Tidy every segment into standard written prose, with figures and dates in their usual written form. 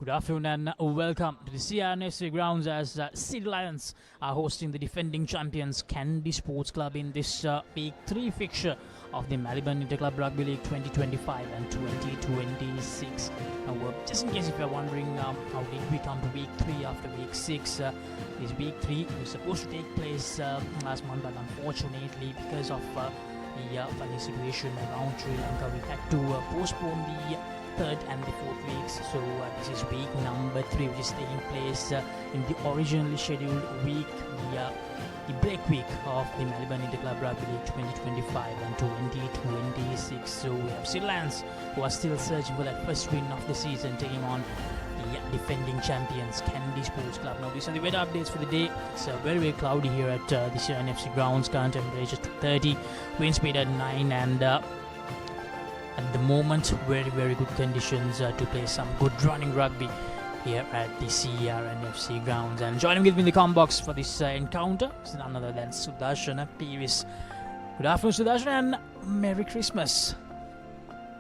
Good afternoon and welcome to the CRNFC grounds as Siri Lions are hosting the defending champions Kandy Sports Club in this Week 3 fixture of the Maliban Inter-Club Rugby League 2025 and 2026. Just in case if you're wondering how did we come to Week 3 after Week 6, this Week 3 was supposed to take place last month, but unfortunately because of the funny situation around Sri Lanka, we had to postpone the third and the fourth weeks. So this is week number 3, which is taking place in the originally scheduled week, the break week of the Maliban Inter-Club Rugby League 2025 and 2026. So we have Siri Lions who are still searching for that first win of the season, taking on the defending champions Kandy Sports Club. Now these are the weather updates for the day. It's very cloudy here at the CRNFC grounds. Current temperature 30, wind speed at 9, and at the moment very good conditions to play some good running rugby here at the CRNFC grounds. And joining with me in the comment box for this encounter is none other than Sudarshana Peevis. Good afternoon, Sudarshana, and Merry Christmas.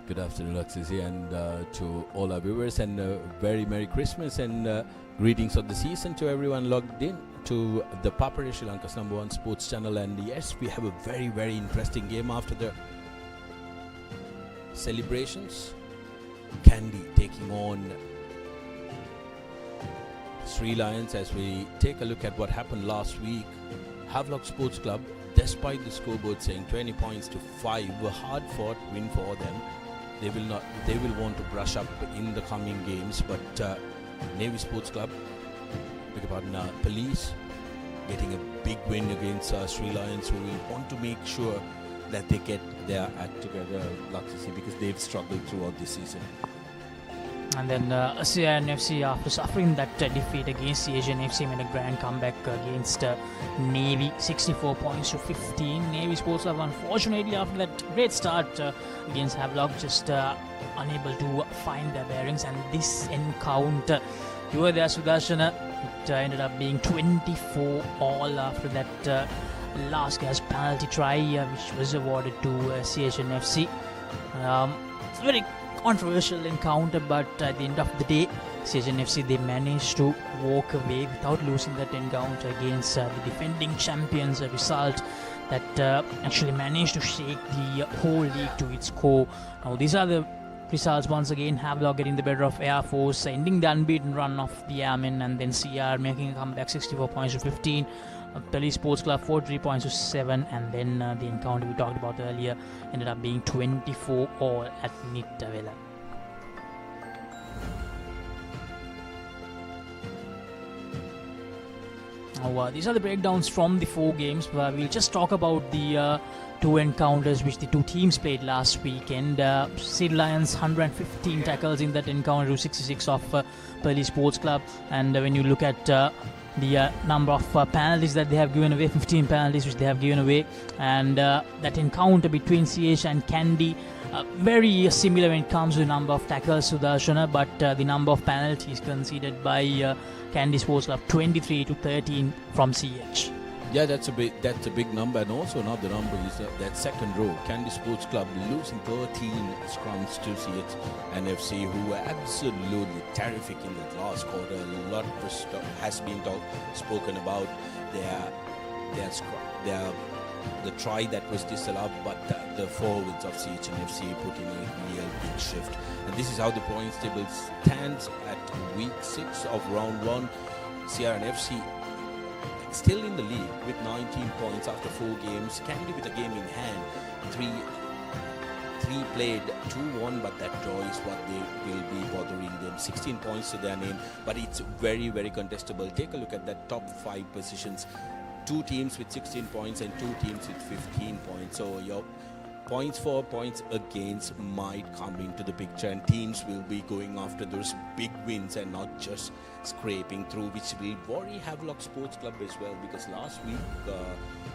Good afternoon, Laxisi, and to all our viewers, and very Merry Christmas and greetings of the season to everyone logged in to the Papare, Sri Lanka's #1 sports channel. And yes, we have a very interesting game after the celebrations. Kandy taking on Sri Lions. As we take a look at what happened last week, Havelock Sports Club, despite the scoreboard saying 20 points to 5, a hard fought win for them. They will want to brush up in the coming games, but Navy Sports Club, Police, getting a big win against Sri Lions, who will want to make sure that they get their act together, Laxisi, because they've struggled throughout this season. And then CRNFC, after suffering that defeat against CHNFC, made a grand comeback against Navy, 64 points to 15. Navy Sports Club, unfortunately, after that great start against Havelock, just unable to find their bearings. And this encounter, you were there, Sudarshana, it ended up being 24 all after that last gas penalty try, which was awarded to CHNFC. It's a very controversial encounter, but at the end of the day, CHNFC, they managed to walk away without losing that encounter against the defending champions, a result that actually managed to shake the whole league to its core. Now these are the results once again. Havelock getting the better of Air Force, ending the unbeaten run of the Airmen, and then CR making a comeback, 64 points to 15. Police Sports Club 43 points to 7, and then the encounter we talked about earlier ended up being 24 all at Nittavela. Now, these are the breakdowns from the 4 games. We'll just talk about the 2 encounters which the 2 teams played last weekend. Siri Lions 115 tackles in that encounter to 66 of Police Sports Club, and when you look at the number of penalties that they have given away, 15 penalties which they have given away, and that encounter between CH and Kandy, very similar when it comes to the number of tackles, Sudarshana, but the number of penalties conceded by Kandy Sports Club, 23 to 13 from CH. Yeah, that's a big number, and also another number is that second row. Kandy Sports Club losing 13 scrums to CH and FC, who were absolutely terrific in the last quarter. A lot of stuff has been spoken about the try that was disallowed, but the forwards of CH and FC put in a real big shift. And this is how the points table stands at week 6 of round 1. CRNFC still in the lead with 19 points after 4 games. Kandy with a game in hand, 3 played, 2 won, but that draw is what they will be bothering them. 16 points to their name, but it's very contestable. Take a look at that top 5 positions. 2 teams with 16 points and 2 teams with 15 points. So your points for, points against might come into the picture, and teams will be going after those big wins and not just scraping through, which will worry Havelock Sports Club as well, because last week,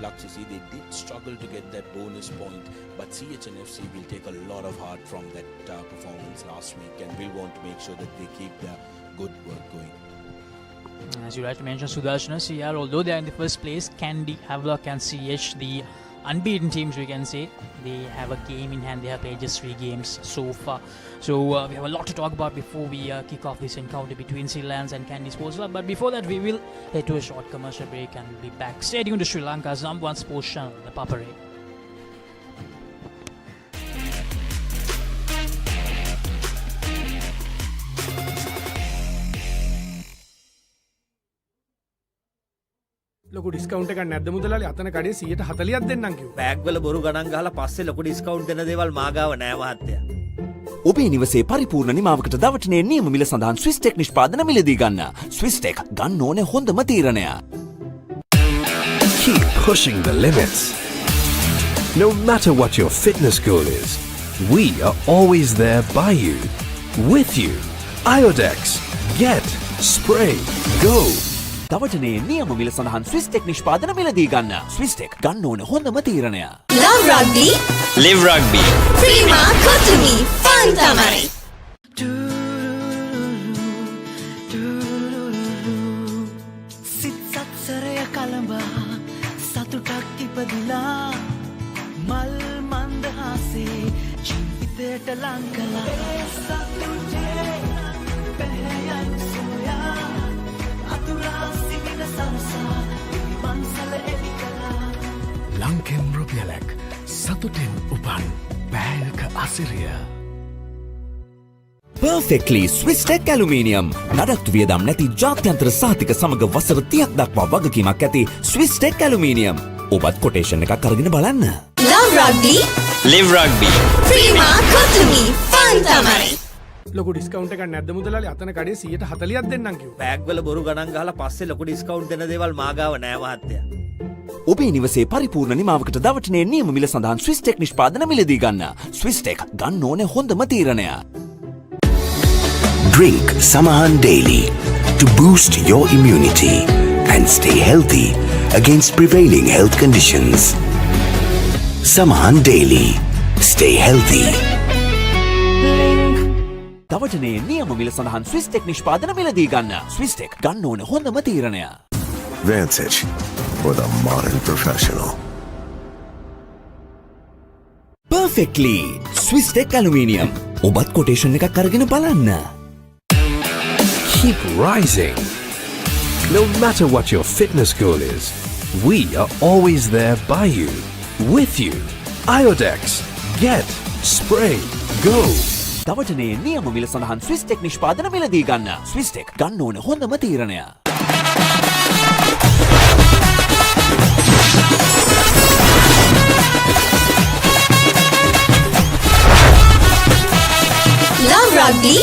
Laxisi, they did struggle to get that bonus point, but CHNFC will take a lot of heart from that performance last week, and will want to make sure that they keep their good work going. As you rightly mentioned, Sudarshana, CR, although they are in the first place, Kandy, Havelock and CH, the unbeaten teams, we can say. They have a game in hand. They have played just 3 games so far. So we have a lot to talk about before we kick off this encounter between Siri Lions and Kandy Sports Club. But before that, we will head to a short commercial break and we'll be back. Stay tuned to Sri Lanka's #1 sports channel, ThePapare. ලොකු discount එකක් නැද්ද මුදලාලි අතන කඩේ 140ක් දෙන්නම් කිව්වා. Bag වල බොරු ගණන් ගහලා පස්සේ ලොකු ඩිස්කවුන්ට් දෙන දේවල් මාගාව නෑ මහත්තයා. ඔබේ නිවසේ පරිපූර්ණ නිමාවකට දවටනේ නියම මිල සඳහන් ස්විස් ටෙක් නිෂ්පාදන මිලදී ගන්න. ස්විස් ටෙක් ගන්න ඕනේ හොඳම තීරණය. Keep pushing the limits. No matter what your fitness goal is, we are always there by you, with you. Iodex, get, spray, go. දවටනේ නියම මිල සඳහන් ස්විස් ටෙක් නිෂ්පාදන මිලදී ගන්න. ස්විස් ටෙක් ගන්න ඕනේ හොඳම තීරණය. Love rugby, live rugby. Prima Kotumi, fun tamari. සිත් සත්සරය කළඹා සතුටක් ඉපදිලා මල් මන්දහසේ ජීවිතයට ලං කළා සතුටේ පැහැයන් සොයා අතුරා සිටින සරසා මන්සල එලි කළා ලංකෙන් රුපියලක් සතුටෙන් උපන් බෑයක අසිරිය. Perfectly Swiss Tech Aluminium. නඩත්තු වියදම් නැති ජාත්‍යන්තර සහතික සමග වසර 30ක් දක්වා වගකීමක් ඇති Swiss Tech Aluminium. ඔබත් කොටේෂන් එකක් අරගෙන බලන්න. Love rugby, live rugby. Prima Kotumi, fun tamari. ලොකු ඩිස්කවුන්ට් එකක් නැද්ද මුදලාලි අතන කඩේ 140ක් දෙන්නම් කිව්වා. බෑග් වල බොරු ගණන් ගහලා පස්සේ ලොකු ඩිස්කවුන්ට් දෙන දේවල් මාගාව නෑ මහත්තයා. ඔබේ නිවසේ පරිපූර්ණ නිමාවකට දවටනේ නියම මිල සඳහන් ස්විස් ටෙක් නිෂ්පාදන මිලදී ගන්න. ස්විස් ටෙක් ගන්න ඕනේ හොඳම තීරණය. Drink Samahan daily to boost your immunity and stay healthy against prevailing health conditions. Samahan daily. Stay healthy. දවටනේ නියම මිල සඳහන් ස්විස් ටෙක් නිෂ්පාදන මිලදී ගන්න. ස්විස් ටෙක් ගන්න ඕනේ හොඳම තීරණය. Vantage for the modern professional. Perfectly Swiss Tech Aluminium. ඔබත් කොටේෂන් එකක් අරගෙන බලන්න. Keep rising. No matter what your fitness goal is, we are always there by you, with you. Iodex, get, spray, go. දවටනේ නියම මිල සඳහන් Swiss tech නිෂ්පාදන මිලදී ගන්න. ස්විස් ටෙක් ගන්න ඕනේ හොඳම තීරණය. Love rugby,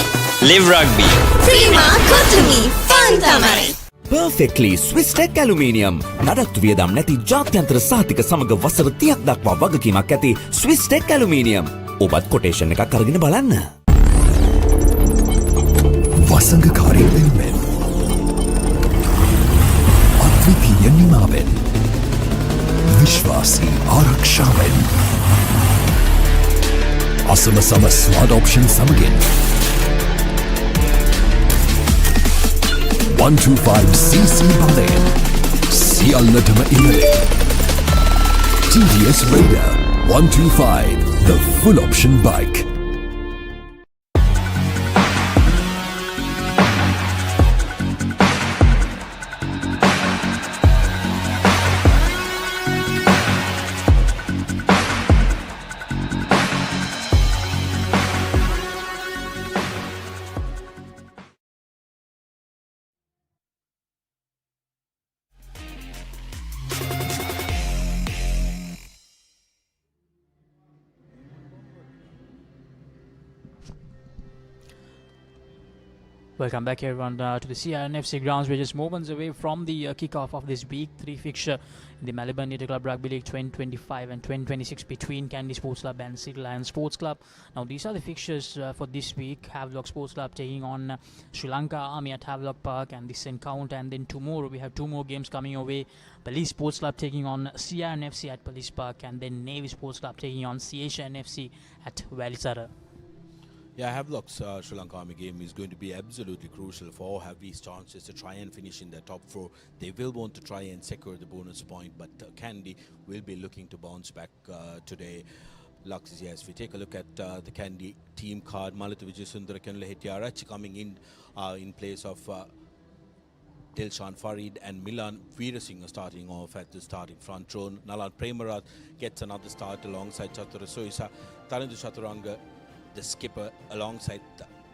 live rugby. Prima Kotumi, fun tamari. Perfectly Swiss Tech Aluminium. නඩත්තු වියදම් නැති ජාත්‍යන්තර සහතික සමග වසර 30ක් දක්වා වගකීමක් ඇති Swiss Tech Aluminium. ඔබත් කොටේෂන් එකක් අරගෙන බලන්න. වසඟකාරී වෙනුවෙන් අද්විතීය නිමාවෙන් විශ්වාසී ආරක්ෂාවෙන් අසමසම ස්වාද ඔප්ෂන් සමගින් 125cc බලයෙන් සියල්ලටම ඉහළින් TVS Raider 125, the full option bike. Welcome back everyone to the CRNFC grounds. We're just moments away from the kickoff of this week 3 fixture in the Maliban Inter-Club Rugby League 2025 and 2026 between Kandy Sports Club and Siri Lions Sports Club. Now these are the fixtures for this week. Havelock Sports Club taking on Sri Lanka Army at Havelock Park and this encounter, and then tomorrow we have 2 more games coming away. Police Sports Club taking on CRNFC at Police Park, and then Navy Sports Club taking on CHNFC at Valisara. Yeah, Havelock's Sri Lanka Army game is going to be absolutely crucial for Havi's chances to try and finish in the top four. They will want to try and secure the bonus point, but Kandy will be looking to bounce back today. Lux, yes, if we take a look at the Kandy team card, Malata Vijayasundara Kenla coming in place of Dilshan Farid and Milan Veerasinghe starting off at the starting front row. Nalan Premarat gets another start alongside Chatura Soisa. Tarandu Chaturanga, the skipper, alongside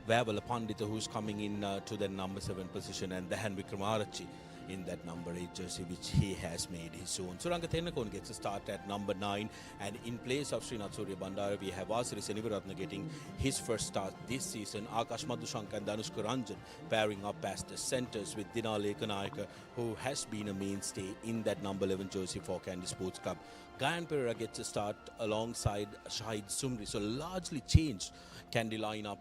Vavala Pandita, who's coming in to the number 7 position, and Dahan Wickramarachchi in that number 8 jersey, which he has made his own. Suranga Thenakone gets a start at number 9, and in place of Srinath Surya Bandara, we have Vasari Senivaratna getting his first start this season. Akash Madhushanka and Danushka Ranjan pairing up as the centres with Dina Lekanayaka, who has been a mainstay in that number 11 jersey for Kandy Sports Club. Gayan Pereira gets a start alongside Shahid Sumri, so largely changed Kandy lineup,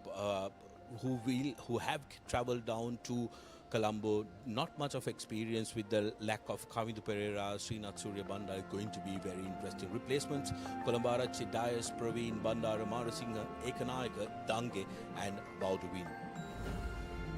who have travelled down to Colombo. Not much of experience with the lack of Kavindu Pereira, Srinath Surya Bandara going to be very interesting. Replacements: Colambarachi, Dias, Praveen, Bandara, Marasinghe, Ekanayaka, Dange and Baudouin.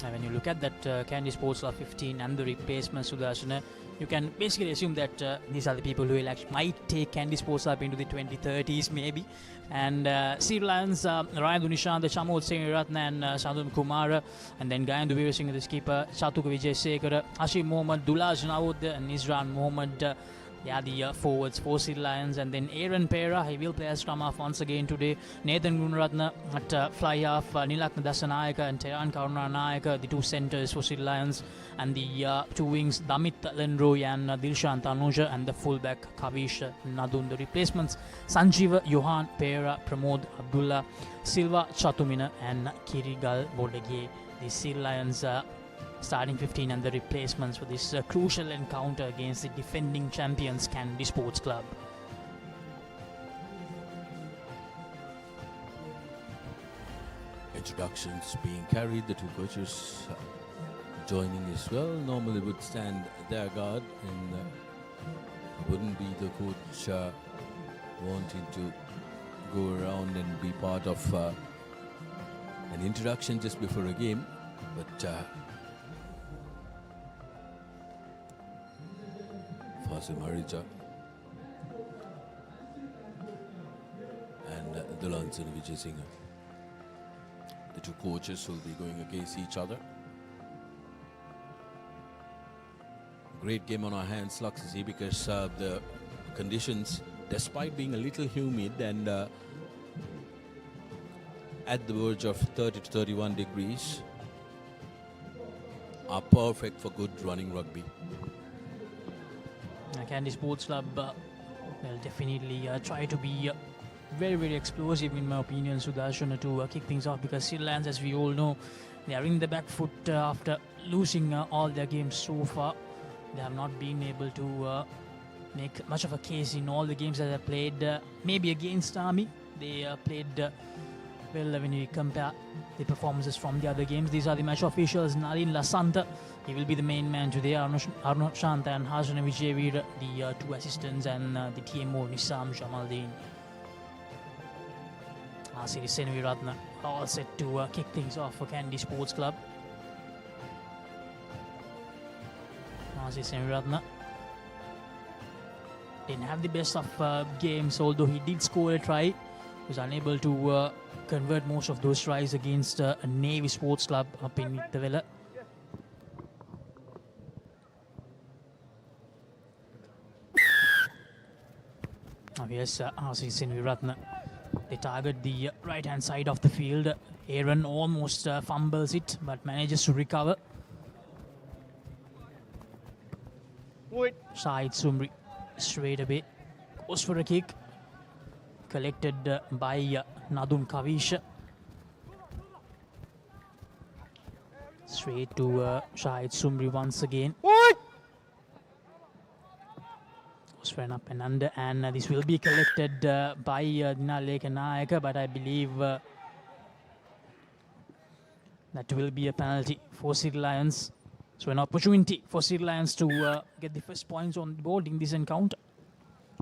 And when you look at that Kandy Sports Club 15 and the replacements, Sudarshana, you can basically assume that these are the people who will actually might take Kandy Sports Club into the 2030s maybe. And Siri Lions, Ryan Dunishant, Shamod Seniratna and Sadhun Kumara, and then Gayandu Veerasinghe, the skipper, Chatuka Vijayasekara, Hashim Mohammed, Dulaj Nawud and Nizran Mohammed. They are the forwards for Siri Lions. And then Aaron Pereira, he will play as scrum half once again today. Nathan Gunaratna at fly half, Nilakna Dasanayaka and Teran Karunanayaka, the two centres for Siri Lions. And the two wings, Damit Lenroy and Dilshan Tanuja, and the fullback Kavish Nadun. The replacements: Sanjeeva, Johan, Pereira, Pramod, Abdullah, Silva, Chatumina and Kirigal Bodege. The Siri Lions starting 15 and the replacements for this crucial encounter against the defending champions Kandy Sports Club. Introductions being carried, the two coaches joining as well. Normally would stand their guard, and wouldn't be the coach wanting to go around and be part of an introduction just before a game, but Fasil Marija and Dulansan Vijayasinghe, the two coaches will be going against each other. Great game on our hands, Luxy, because the conditions, despite being a little humid and at the verge of 30 to 31 degrees, are perfect for good running rugby. Kandy Sports Club will definitely try to be very, very explosive in my opinion, Sudarshana, to kick things off, because Sri Lions, as we all know, they are in the back foot after losing all their games so far. They have not been able to make much of a case in all the games that they played. Maybe against Army, they played well when you compare the performances from the other games. These are the match officials: Nalin Lasanta, he will be the main man today, Arnold Shanta and Hajana Vijayveer, the two assistants, and the TMO Nisam Jamaldeen. Siri Senivaratna all set to kick things off for Kandy Sports Club. Siri Senivaratna didn't have the best of games, although he did score a try. He was unable to convert most of those tries against a Navy Sports Club up in Ittavela. Yes, Siri Senivaratna, they target the right hand side of the field. Aaron almost fumbles it but manages to recover. Shahid Sumri straight away goes for a kick, collected by Nadun Kavish. Straight to Shahid Sumri once again. Goes for an up and under, and this will be collected by Dina Lekanayaka, but I believe that will be a penalty for Siri Lions. So an opportunity for Siri Lions to get the first points on the board in this encounter.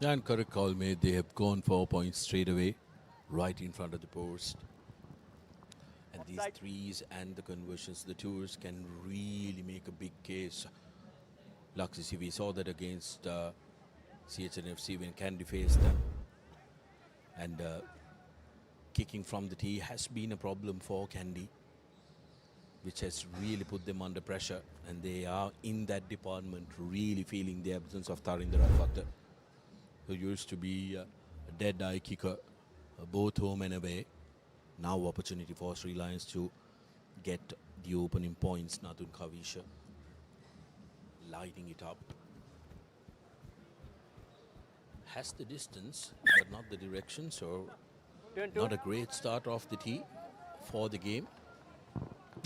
Yeah, and correct call made. They have gone 4 points straight away, right in front of the post. these threes and the conversions, the tours can really make a big case. Laxisi, we saw that against CHNFC when Kandy faced them. And kicking from the tee has been a problem for Kandy, which has really put them under pressure. And they are in that department really feeling the absence of Tharinder Rafatta, who used to be a dead-eye kicker, both home and away. Now opportunity for Sri Lions to get the opening points. Nadun Kavisha lighting it up. Has the distance, but not the direction, so not a great start off the tee for the game.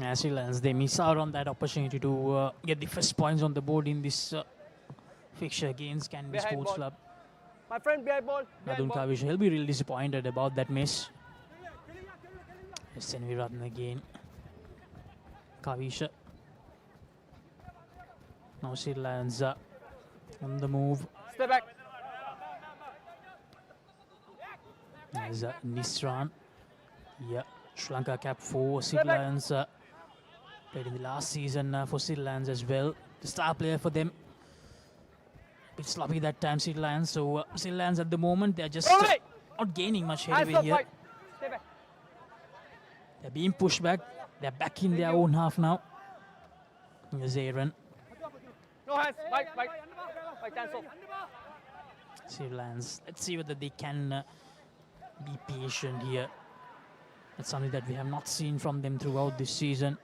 As Sri Lions, they miss out on that opportunity to get the first points on the board in this fixture against Kandy Sports Club. My friend, behind ball. Nadun Kavisha, he'll be really disappointed about that miss. Senvi Ratna again. Kavisha. Now Sri Lions on the move. Step back. There's Nisran. Yeah, Sri Lanka cap for Sri Lions. Played in the last season for Sri Lions as well. The star player for them. Bit sloppy that time, Sri Lions. So Sri Lions at the moment, they're just not gaining much headway here. They're being pushed back. They're back in their own half now. Here's Aaron. No hands. Bite. Cancel. Sri Lions. Let's see whether they can be patient here. That's something that we have not seen from them throughout this season.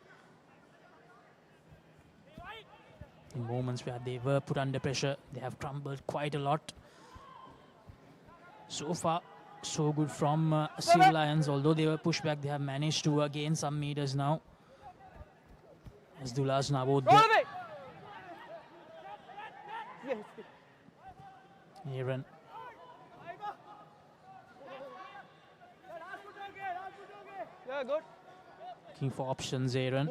In moments where they were put under pressure, they have crumbled quite a lot. So far, so good from Sri Lions. Although they were pushed back, they have managed to gain some meters now. As Dulas Nabod. Aaron. Yeah, good. Looking for options, Aaron.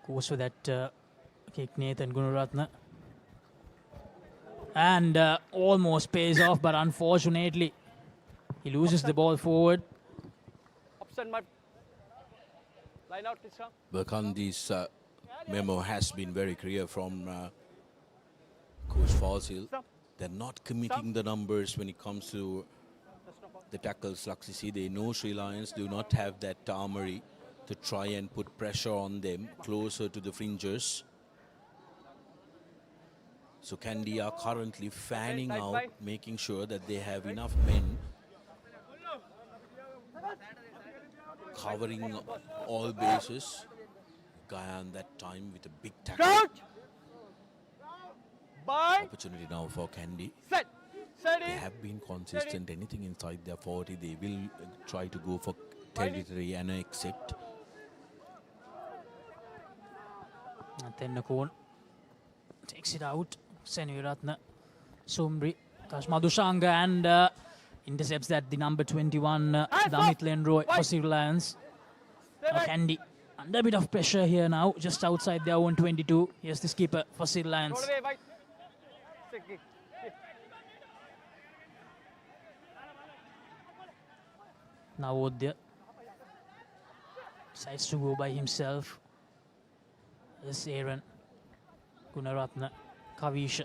Goes for that kick, Nathan Gunaratna. And almost pays off, but unfortunately, he loses the ball forward. Option, my line out, Krishna. Kandy's memo has been very clear from Coach Fossil. They're not committing the numbers when it comes to the tackles. Laxisi, they know Sri Lions do not have that armory to try and put pressure on them closer to the fringers. So Kandy are currently fanning out, making sure that they have enough men covering all bases. Gayan that time with a big tackle. Opportunity now for Kandy. They have been consistent. Anything inside their 40, they will try to go for territory and exit. Then Nakon takes it out. Senviratna, Sumri, Kashmadushanga, and intercepts that the number 21, Damit Lenroy for Sri Lions. Kandy under a bit of pressure here now, just outside their own 22. Here's the skipper for Sri Lions. Now Odya decides to go by himself. This Aaron Gunaratna. Kavisha.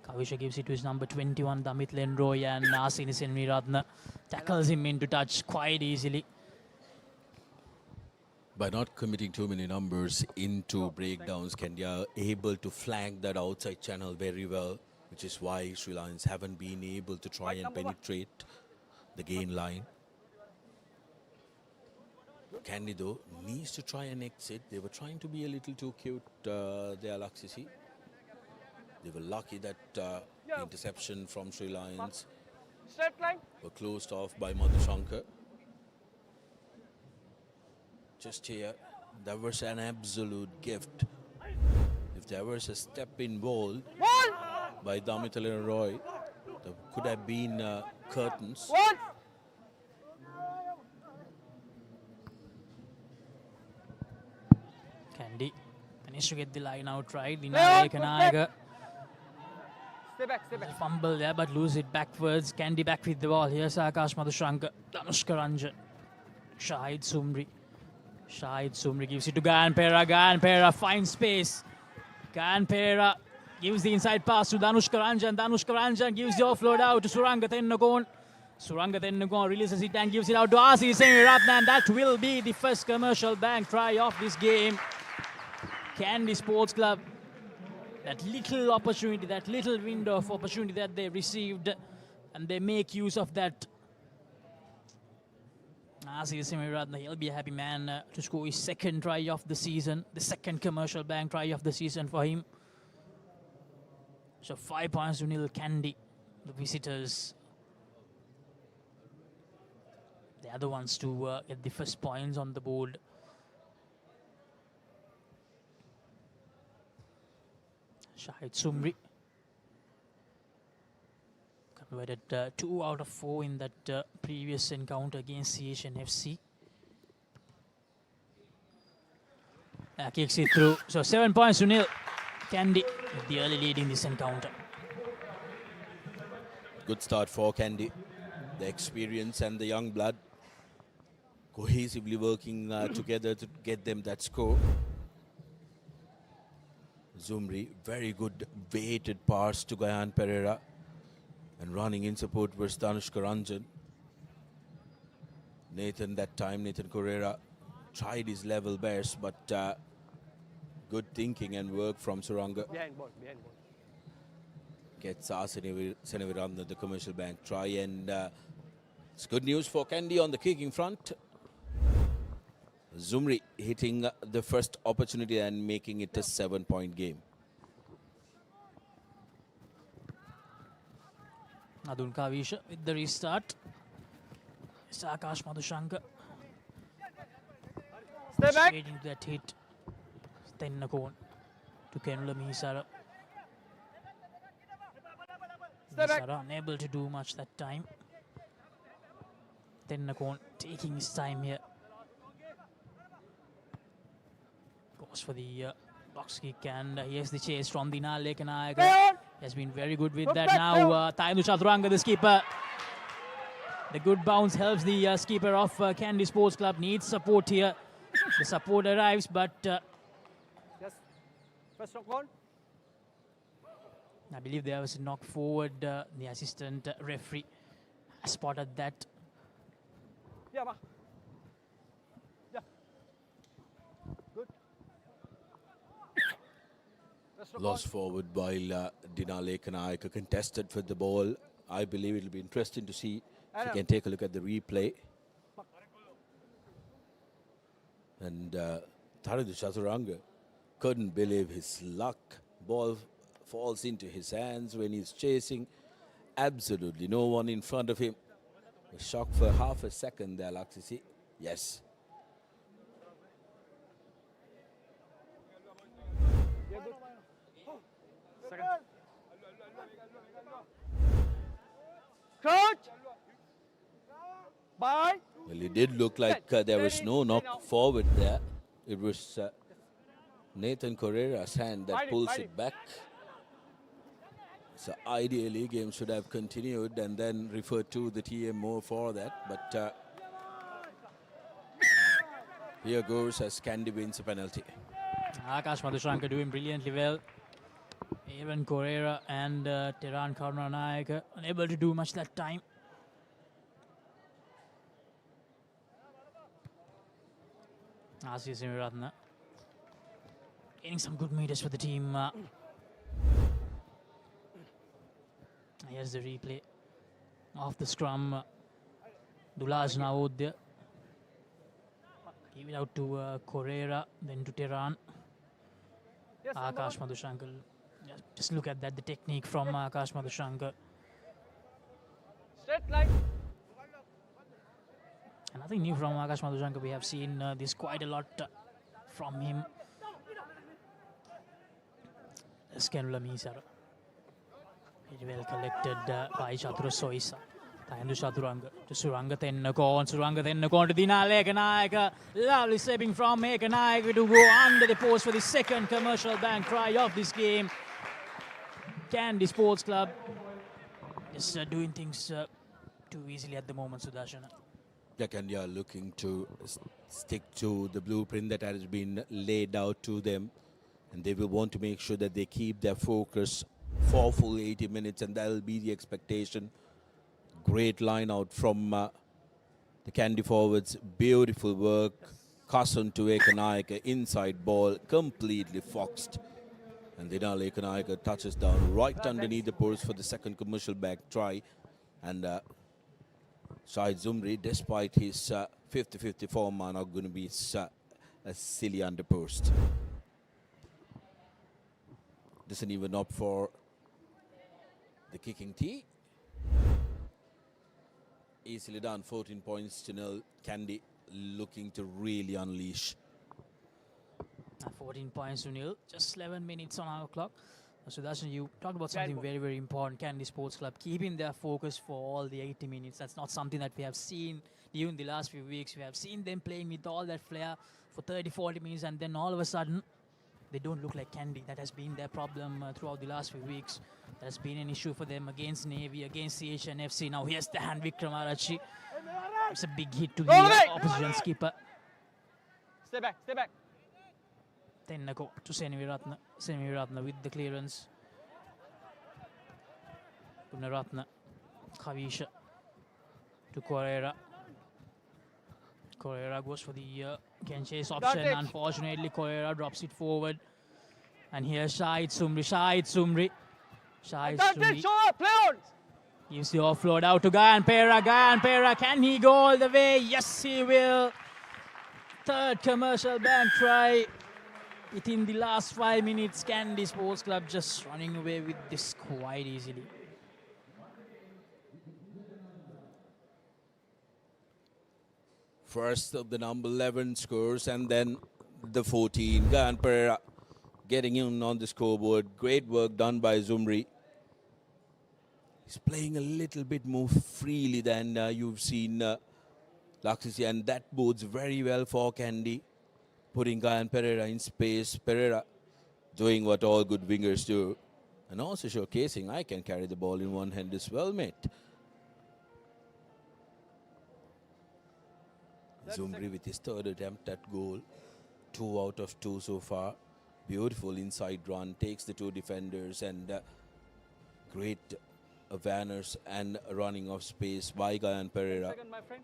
Kavisha gives it to his number 21, Damit Lenroy, and Nasini Senviratna tackles him into touch quite easily. By not committing too many numbers into breakdowns, Kandy are able to flank that outside channel very well, which is why Sri Lions haven't been able to try and penetrate the gain line. Kandy, though, needs to try and exit. They were trying to be a little too cute there, Laxisi. They were lucky that the interception from Sri Lions were closed off by Madhushankar. Just here, that was an absolute gift. If there was a step involved by Damit Lenroy, there could have been curtains. Kandy managed to get the line out right. Kanayaga. Stay back. Fumble there, but lose it backwards. Kandy back with the ball. Here's Akash Madhushankar, Danushka Ranjan, Shahid Sumri. Shahid Sumri gives it to Gayan Pereira. Gayan Pereira finds space. Gayan Pereira gives the inside pass to Danushka Ranjan. Danushka Ranjan gives the offload out to Suranga Tennagon. Suranga Tennagon releases it and gives it out to Asi Semiratna, and that will be the first Commercial Bank try of this game. Kandy Sports Club, that little opportunity, that little window of opportunity that they received, and they make use of that. Asi Semiratna, he'll be a happy man to score his second try of the season, the second Commercial Bank try of the season for him. So 5 points to nil Kandy, the visitors. The other ones to get the first points on the board. Shahid Sumri converted 2 out of 4 in that previous encounter against FC. Kicks it through. So 7 points to nil. Kandy with the early lead in this encounter. Good start for Kandy. The experience and the young blood cohesively working together to get them that score. Zumri, very good weighted pass to Gayan Pereira, and running in support was Danushka Ranjan. Nathan Correa tried his level best, but good thinking and work from Suranga. Behind ball. Gets Seneviranda the Commercial Bank try, and it's good news for Kandy on the kicking front. Zumri hitting the first opportunity and making it a 7-point game. Adun Kavisha with the restart. It's Akash Madhushankar. Stay back. Straight into that hit. Tennakon to Kenula Misara. Stay back. Misara unable to do much that time. Tennakon taking his time here. Goes for the box kick, and here's the chase from Dinal Lekanayaka. Has been very good with that now. Taindu Chaturanga, the skipper. The good bounce helps the skipper of Kandy Sports Club. Needs support here. The support arrives, but Yes. First knock on. I believe there was a knock forward. The assistant referee has spotted that. Yeah, ma. Yeah. Good. First knock Lost forward while Dina Lekanayaka contested for the ball. I believe it'll be interesting to see if you can take a look at the replay. And Taindu Chaturanga couldn't believe his luck. Ball falls into his hands when he's chasing. Absolutely no one in front of him. A shock for half a second there, Laksisi. Yes. Yeah, good. Second. Coach. Bye. Well, it did look like there was no knock forward there. It was Nathan Correa's hand that pulls it back. So ideally, game should have continued and then referred to the TMO for that. But here goes as Kandy wins a penalty. Akash Madhushankar doing brilliantly well. Even Correa and Teran Karunanayaka unable to do much that time. Asi Semiratna getting some good meters for the team. Here's the replay of the scrum. Dulaj Navodya. Give it out to Correa, then to Teran. Yes, Akash Madhushankar. Just look at that, the technique from Akash Madhushankar. Straight line. And nothing new from Akash Madhushankar. We have seen this quite a lot from him. Skenula Misara. Very well collected by Chatura Soisa. Taindu Chaturanga to Suranga Tennakon. Suranga Tennakon to Dina Lekanayaka. Lovely stepping from Lekanayaka to go under the post for the second Commercial Bank try of this game. Kandy Sports Club is doing things too easily at the moment, Sudarshana. Kandy are looking to stick to the blueprint that has been laid out to them, and they will want to make sure that they keep their focus for full 80 minutes, and that will be the expectation. Great line out from the Kandy forwards. Beautiful work. Kasun to Ekanayaka, inside ball, completely foxed. And Dinal Ekanayaka touches down right underneath the post for the second commercial back try. And Shahid Zumri, despite his 50-50 form, are not going to be a silly under post. Doesn't even opt for the kicking tee. Easily done, 14 points to nil. Kandy looking to really unleash. 14 points to nil. Just 11 minutes on our clock. So Sudarshan, you talked about something very, very important. Kandy Sports Club keeping their focus for all the 80 minutes. That's not something that we have seen even the last few weeks. We have seen them playing with all that flair for 30-40 minutes, and then all of a sudden they don't look like Kandy. That has been their problem throughout the last few weeks. That has been an issue for them against Navy, against CH and FC. Now here's the hand, Vikramarachi. It's a big hit to the opposition skipper. Stay back, stay back. Tennako to Seniviratna. Seniviratna with the clearance. Punaratna. Kavisha to Correa. Correa goes for the Kenchase option. Unfortunately, Correa drops it forward. And here's Shahid Zumri. Shahid Zumri. Shahid Zumri gives the offload out to Gayan Pera. Gayan Pera, can he go all the way? Yes, he will. Third commercial bank try. Within the last 5 minutes, Kandy Sports Club just running away with this quite easily. First of the number 11 scores, and then the 14. Gayan Pereira getting in on the scoreboard. Great work done by Zumri. He's playing a little bit more freely than you've seen Laksisi, and that bodes very well for Kandy. Putting Gayan Pereira in space. Pereira doing what all good wingers do, and also showcasing I can carry the ball in one hand as well, mate. Zumri with his third attempt at goal. 2 out of 2 so far. Beautiful inside run. Takes the 2 defenders, and great awareness and running of space by Gayan Pereira. Second, my friend.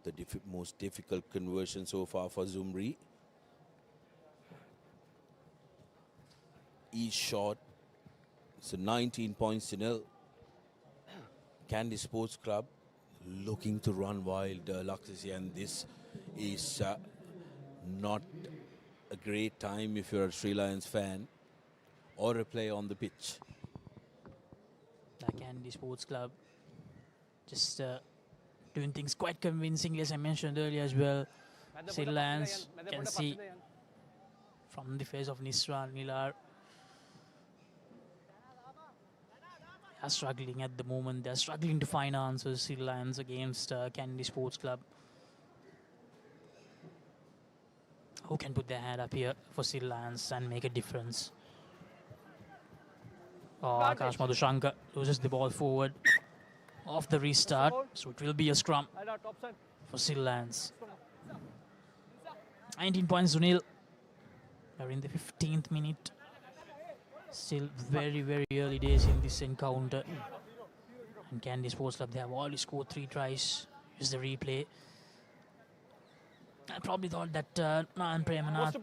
The most difficult conversion so far for Zumri. Each shot. So 19 points to nil. Kandy Sports Club looking to run wild, Laksisi, and this is not a great time if you're a Sri Lions fan or a player on the pitch. The Kandy Sports Club just doing things quite convincingly, as I mentioned earlier as well. Sri Lions can see from the face of Nisra and Nilar. They are struggling at the moment. They are struggling to find answers, Sri Lions, against Kandy Sports Club. Who can put their hand up here for Sri Lions and make a difference? Oh, Akash Madhushankar loses the ball forward off the restart, so it will be a scrum for Sri Lions. 19 points to nil. We're in the 15th minute. Still very, very early days in this encounter. And Kandy Sports Club, they have already scored 3 tries. Here's the replay. I probably thought that Nayan Premanath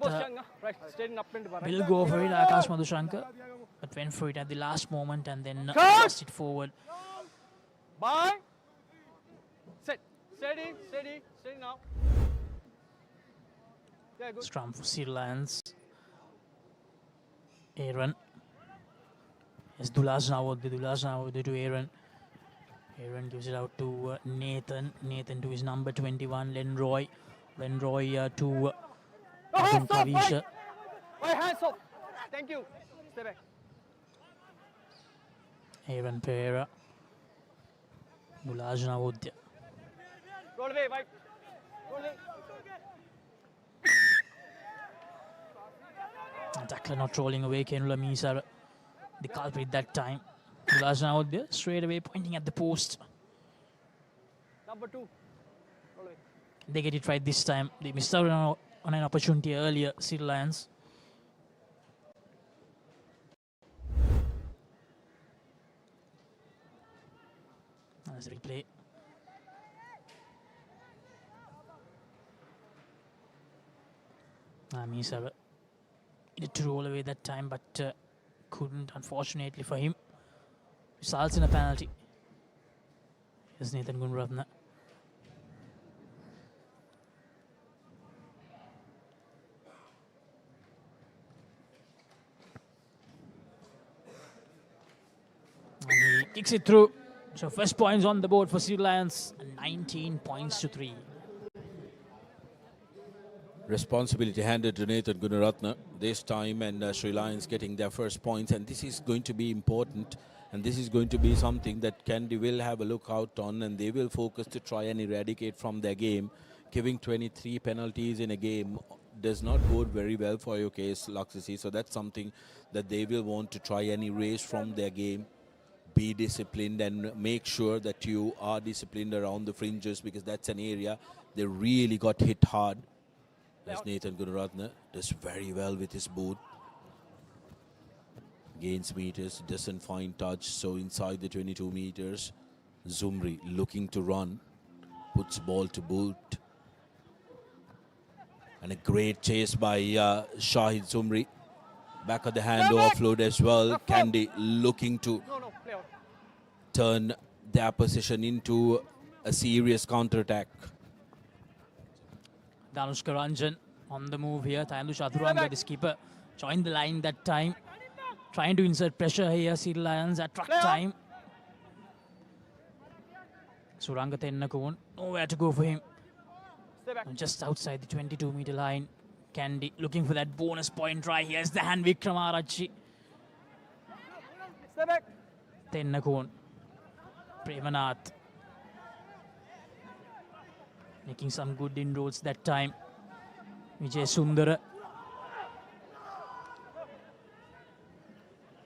will go for it, Akash Madhushankar, but went for it at the last moment and then passed it forward. Bye. Sit. Steady, steady, steady now. Yeah, good. Scrum for Sri Lions. Aaron. Yes, Dulas Navodde to Aaron. Aaron gives it out to Nathan. Nathan to his number 21, Lenroy. Lenroy to Kavisha. My hands up. Thank you. Stay back. Aaron Pereira. Dulas Navodde. Roll away, Mike. Roll away. Tackler not rolling away. Kenula Misar, the culprit that time. Lajan out there, straight away pointing at the post. Number 2. They get it right this time. They missed out on an opportunity earlier, Siri Lions. Nice replay. Misara needed to roll away that time, but couldn't, unfortunately for him. Results in a penalty. Here's Nathan Gunratna. And he kicks it through. So first points on the board for Siri Lions, 19 points to 3. Responsibility handed to Nathan Gunaratne this time, and Sri Lions getting their first points, and this is going to be important, and this is going to be something that Kandy will have a look out on, and they will focus to try and eradicate from their game. Giving 23 penalties in a game does not bode very well for your case, Laksasi, so that's something that they will want to try and erase from their game. Be disciplined and make sure that you are disciplined around the fringes, because that's an area they really got hit hard. As Nathan Gunaratne does very well with his boot. Gains meters, doesn't find touch, so inside the 22 meters. Zumri looking to run, puts ball to boot. And a great chase by Shahid Zumri. Back of the hand offload as well. Kandy looking to turn their position into a serious counter-attack. Danushka Ranjan on the move here. Tayandu Chaturanga, the skipper, joined the line that time. Trying to insert pressure here, Siri Lions at truck time. Suranga Tennakon, nowhere to go for him. Just outside the 22-meter line. Kandy looking for that bonus point try. Here's the hand, Vikramarachi. Stay back. Tennakon. Premanath. Making some good inroads that time. Vijay Sundara.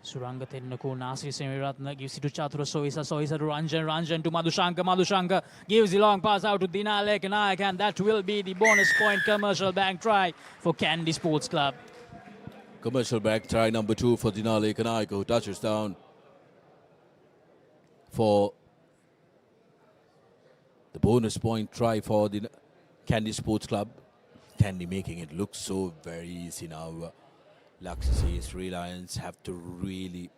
Suranga Tennakon, Nasri Semiratna gives it to Chatura Soisa, Soisa to Ranjan, Ranjan to Madhushanka, Madhushanka gives the long pass out to Dinalek Nayak, and that will be the bonus point commercial bank try for Kandy Sports Club. Commercial bank try number 2 for Dinalek Nayak, who touches down for the bonus point try for the Kandy Sports Club. Kandy making it look so very easy now. Laksasi, Sri Lions have to really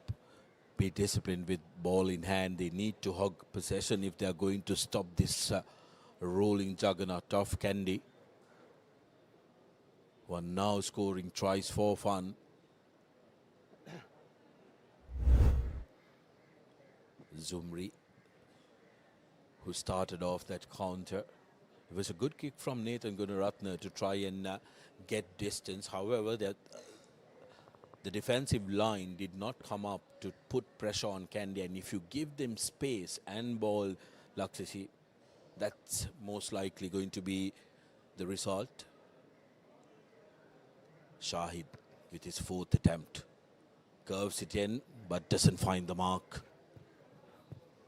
be disciplined with ball in hand. They need to hog possession if they are going to stop this rolling juggernaut of Kandy. One now scoring tries for fun. Zumri, who started off that counter. It was a good kick from Nathan Gunaratne to try and get distance. However, the defensive line did not come up to put pressure on Kandy, and if you give them space and ball, Laksasi, that's most likely going to be the result. Shahid with his 4th attempt. Curves it in, but doesn't find the mark.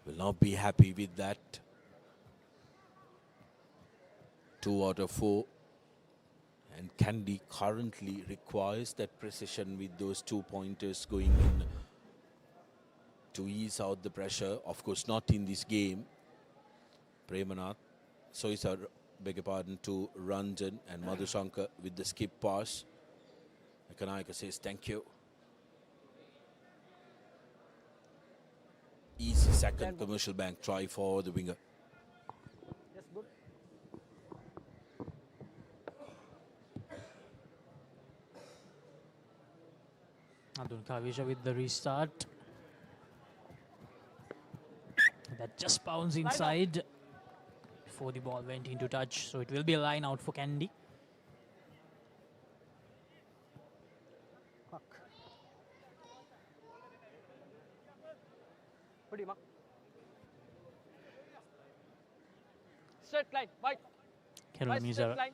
Will not be happy with that. 2 out of 4. And Kandy currently requires that precision with those 2 pointers going in to ease out the pressure. Of course, not in this game. Premanath, Soisa, beg your pardon, to Ranjan and Madhushanka with the skip pass. Kanayaka says thank you. Easy second commercial bank try for the winger. Yes, good. Abdul Kavisha with the restart. That just bounced inside before the ball went into touch. So it will be a line out for Kandy. Straight line, white. Kerala Straight Mizara line,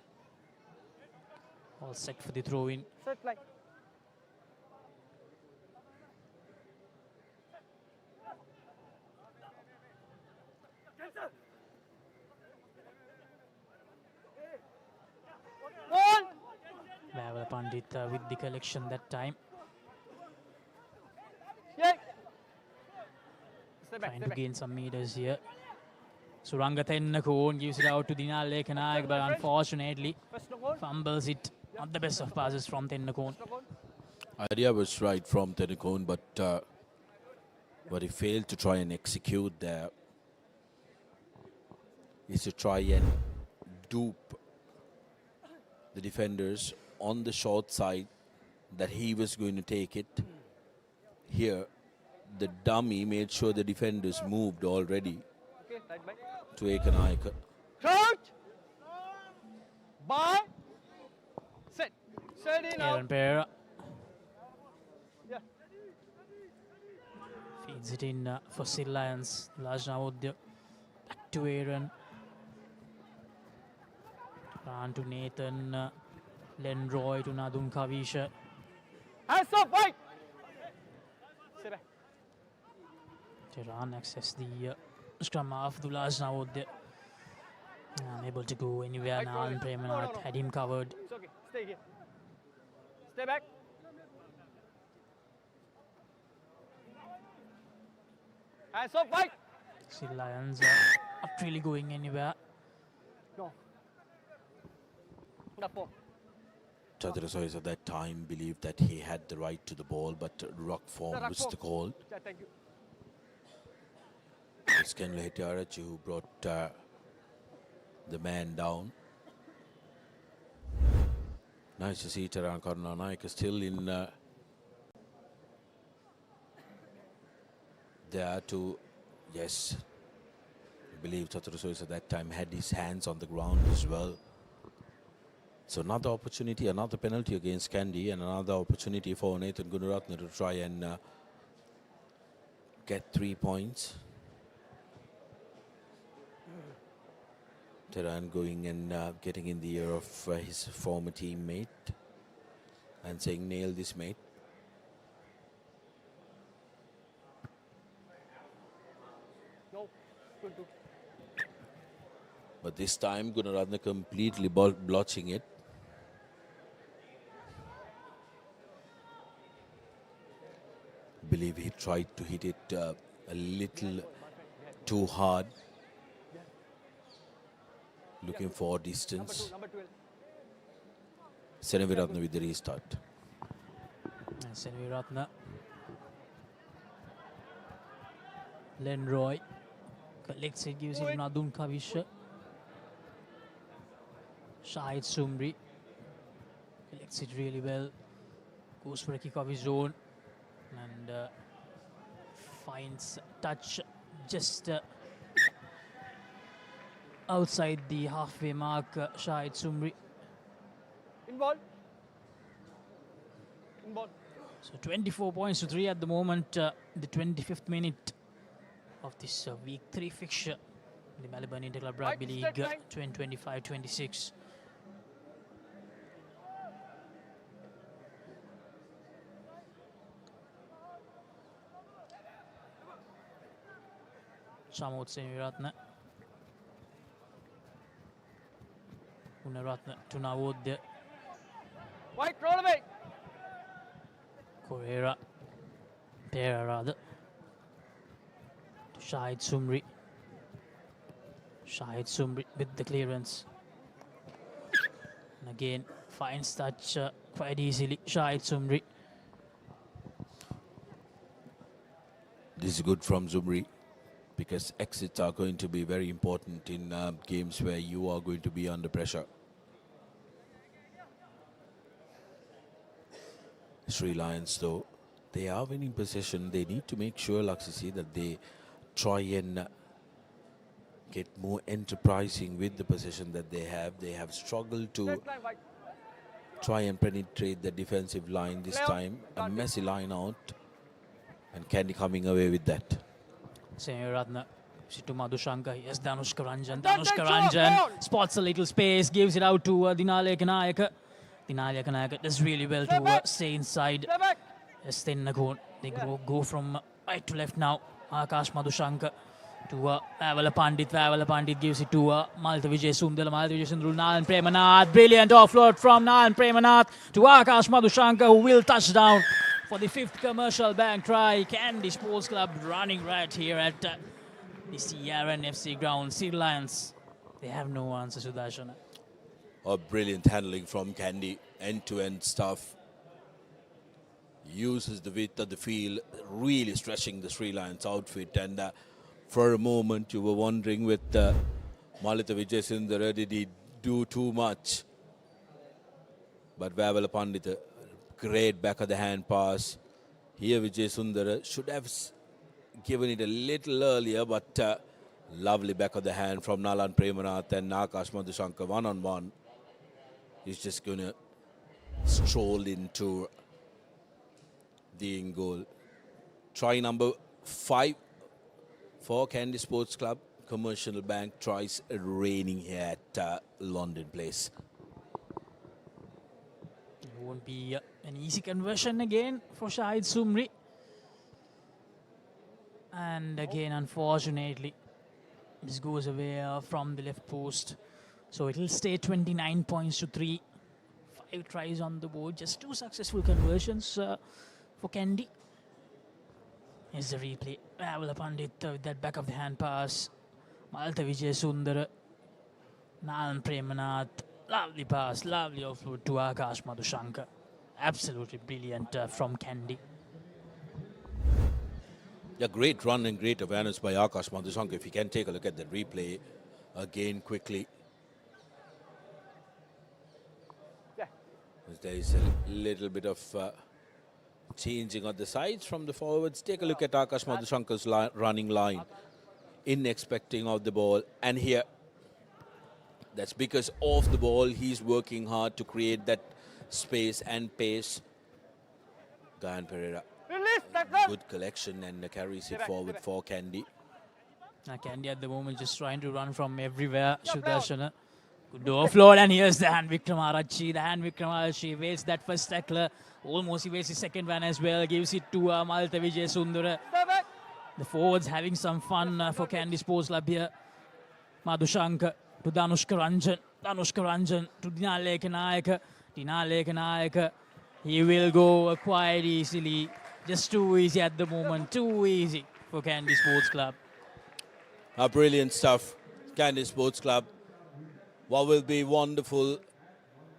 all set for the throw in. straight line. Pandit with the collection that time. Yay! Step back, Trying step to back. gain some meters here. Suranga Tennakon gives it out to Dialog ViU, but unfortunately First knock on. fumbles it. Not the best of passes from Tennakon. Knock on. Idea was right from Tenekon, but he failed to try and execute there. Is to try and dupe the defenders on the short side that he was going to take it. Here, the dummy made sure the defenders moved already Okay, right back. to Ekanayaka. Crouch! Bye! Sit. Steady now. Aaron Pereira Yeah. feeds it in for Siri Lions. Lajnavodya back to Aaron. Ran to Nathan. Lenroy to Nadun Kavisha. Hands up, right! Stay back. Tehran access the scrum half. Lajnavodya unable to go anywhere now. And Premanath had him covered. It's okay. Stay here. Stay back. Hands up, right! Siri Lions not really going anywhere. No. Number 4. Chadrasois at that time believed that he had the right to the ball, but ruck form was the call. Yeah, thank you. It's Kenle Hetiarachi who brought the man down. Nice to see Taran Karnanayaka still in there to, yes, I believe Chatrasois at that time had his hands on the ground as well. So another opportunity, another penalty against Kandy, and another opportunity for Nathan Gunaratne to try and get 3 points. Tehran going and getting in the ear of his former teammate and saying, nail this, mate. No. Good, good. But this time Gunaratne completely blotching it. Believe he tried to hit it a little too hard, looking for distance. Number 12. Seneviratne with the restart. Seneviratne. Lenroy collects it, gives it to Nadun Kavisha. Shahid Sumri collects it really well. Goes for a kick of his own and finds touch just outside the halfway mark. Shahid Sumri. In ball. In ball. So 24 points to 3 at the moment. The 25th minute of this week 3 fixture. The Maliban Inter-Club Rugby League 2025-26. Samut Seneviratne. Gunaratne to Navodya. White, roll away. Pereira rather. To Shahid Sumri. Shahid Sumri with the clearance. And again finds touch quite easily. Shahid Sumri. This is good from Zumri, because exits are going to be very important in games where you are going to be under pressure. Sri Lions, though, they are winning possession. They need to make sure, Laksisi, that they try and get more enterprising with the possession that they have. They have struggled to try and penetrate the defensive line this time. A messy line out, and Kandy coming away with that. Seneviratne to Madhushanka. Yes, Danushka Ranjan. Danushka Ranjan spots a little space, gives it out to Dialog ViU. Dialog ViU does really well to stay inside. Yes, Tennakon. They go from right to left now. Akash Madhushanka to Vavala Pandit. Vavala Pandit gives it to Malta Vijay Sundara. Malta Vijay Sundara, Nalan Premanath. Brilliant offload from Nalan Premanath to Akash Madhushankar, who will touch down for the 5th commercial bank try. Kandy Sports Club running right here at the CRN FC ground. Siri Lions, they have no answer, Sudarshan. A brilliant handling from Kandy, end-to-end stuff. Uses the width of the field, really stretching the Sri Lions outfit. And for a moment, you were wondering with Malita Vijay Sundara, did he do too much? But Vavala Pandit, a great back of the hand pass. Here Vijay Sundara should have given it a little earlier, but lovely back of the hand from Nalan Premanath and Akash Madhushankar one-on-one. He's just going to stroll into the in goal. Try number 5 for Kandy Sports Club. Commercial Bank tries raining here at London Place. It won't be an easy conversion again for Shahid Sumri. And again, unfortunately, this goes away from the left post. So it will stay 29 points to 3. 5 tries on the board, just 2 successful conversions for Kandy. Here's the replay. Vavala Pandit with that back of the hand pass. Malta Vijay Sundara. Nalan Premanath. Lovely pass, lovely offload to Akash Madhushankar. Absolutely brilliant from Kandy. A great run and great awareness by Akash Madhushankar. If you can take a look at the replay again quickly. Yeah. There is a little bit of changing on the sides from the forwards. Take a look at Akash Madhushankar's running line. In expecting of the ball. And here, that's because off the ball, he's working hard to create that space and pace. Gayan Pereira. Good collection and carries it forward for Kandy. Kandy at the moment just trying to run from everywhere. Sudarshana. Good offload, and here's the hand Vikramarachi. The hand Vikramarachi waits that first tackler. Almost he waits his second one as well. Gives it to Malta Vijay Sundara. The forwards having some fun for Kandy Sports Club here. Madhushankar to Danushka Ranjan. Danushka Ranjan to Dinaleka Nayaka. Dinaleka Nayaka. He will go quite easily. Just too easy at the moment. Too easy for Kandy Sports Club. Brilliant stuff. Kandy Sports Club. What will be wonderful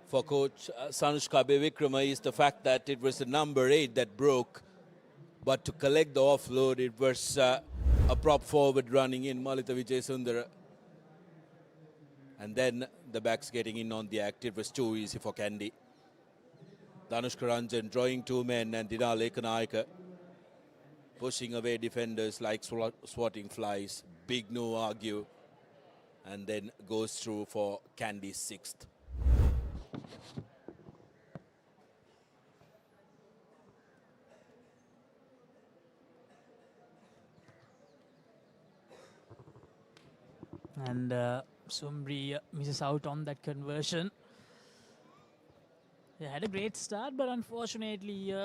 for coach Sanushka Bevikrama is the fact that it was the number 8 that broke. But to collect the offload, it was a prop forward running in, Malita Vijay Sundara. And then the backs getting in on the act. It was too easy for Kandy. Danushka Ranjan drawing 2 men and Dinaleka Nayaka pushing away defenders like swatting flies. Big no argue. And then goes through for Kandy's 6th. And Sumri misses out on that conversion. They had a great start, but unfortunately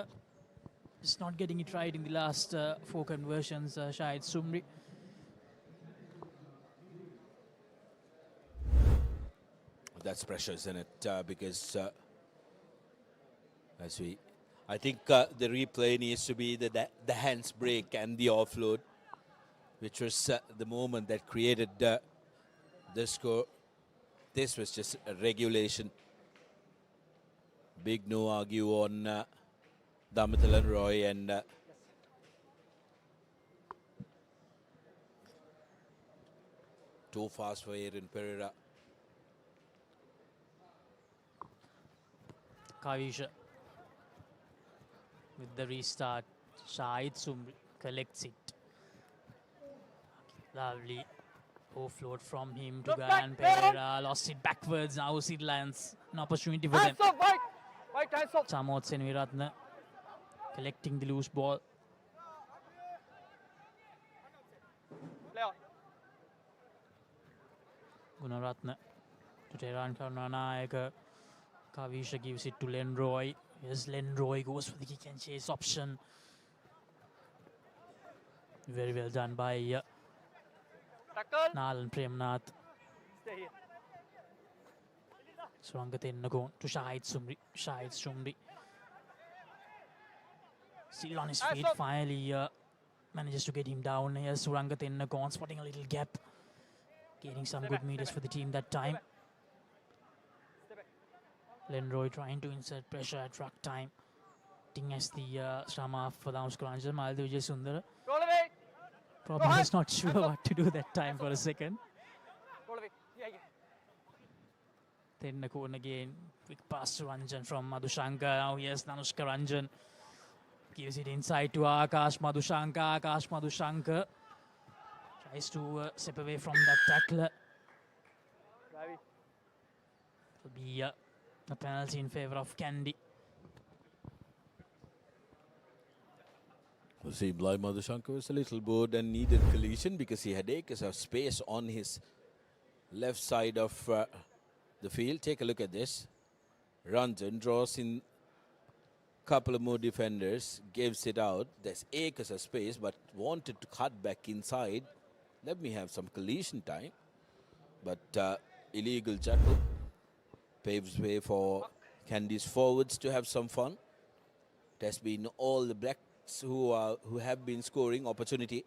just not getting it right in the last 4 conversions, Shahid Sumri. That's pressure, isn't it? Because I think the replay needs to be the hands break and the offload, which was the moment that created the score. This was just a regulation. Big no argue on Damithalan Roy and too fast for Aaron Pereira. Kavisha with the restart. Shahid Sumri collects it. Lovely offload from him to Gayan Pereira. Lost it backwards. Now Siri Lions, an opportunity for them. Chamot Senviratna collecting the loose ball. Gunaratna to Tehran Karnanayaka. Kavisha gives it to Len Roy. Here's Len Roy, goes for the kick and chase option. Very well done by Nalan Premnath. Stay here. Surangatenna going to Shahid Sumri. Still on his feet, finally manages to get him down here. Surangatenna gone, spotting a little gap. Gaining some good meters for the team that time. Lenroy trying to insert pressure at ruck time. Ting as the Shrama for the Ranjan. Maldev Sundar Roll away. probably was not sure what to do that time for a second. Roll away. Yeah. Then Nakon again. Quick pass to Ranjan from Madhushankar. Now here's Nanushka Ranjan. Gives it inside to Akash Madhushankar. Tries to step away from that tackler. Will be a penalty in favour of Kandy. Well, seemed like Madhushankar was a little bored and needed collision because he had acres of space on his left side of the field. Take a look at this. Ranjan draws in a couple of more defenders, gives it out. There's acres of space, but wanted to cut back inside. Let me have some collision time. But illegal jackal paves way for Kandy's forwards to have some fun. It has been all the Blacks who have been scoring opportunity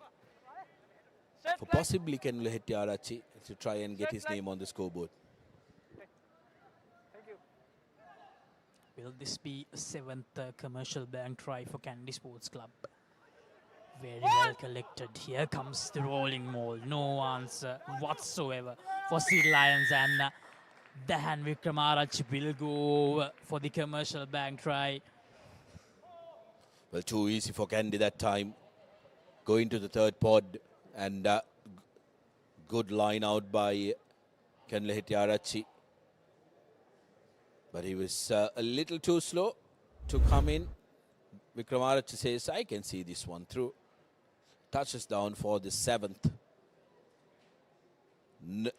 for possibly Kenlo Hettiarachi to try and get his name on the scoreboard. Will this be a 7th commercial bank try for Kandy Sports Club? Very well collected. Here comes the rolling maul. No answer whatsoever for Siri Lions, and Dahan Vikramarach will go for the commercial bank try. Well, too easy for Kandy that time. Going to the third pod, and good line out by Kenlo Hettiarachi. But he was a little too slow to come in. Vikramarach says, I can see this one through. Touches down for the 7th.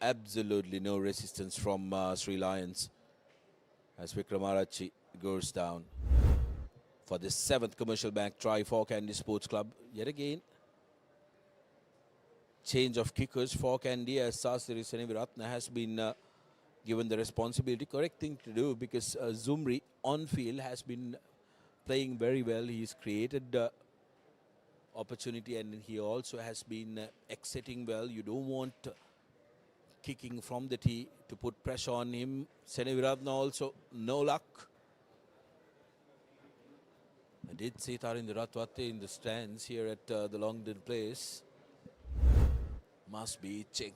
Absolutely no resistance from Sri Lions as Vikramarach goes down for the 7th commercial bank try for Kandy Sports Club. Yet again, change of kickers for Kandy as Sasiri Seneviratna has been given the responsibility. Correct thing to do because Zumri on field has been playing very well. He's created opportunity and he also has been exiting well. You don't want kicking from the tee to put pressure on him. Seneviratna also no luck. I did see Tarinder Ratwate in the stands here at the Longdon Place. Must be itching.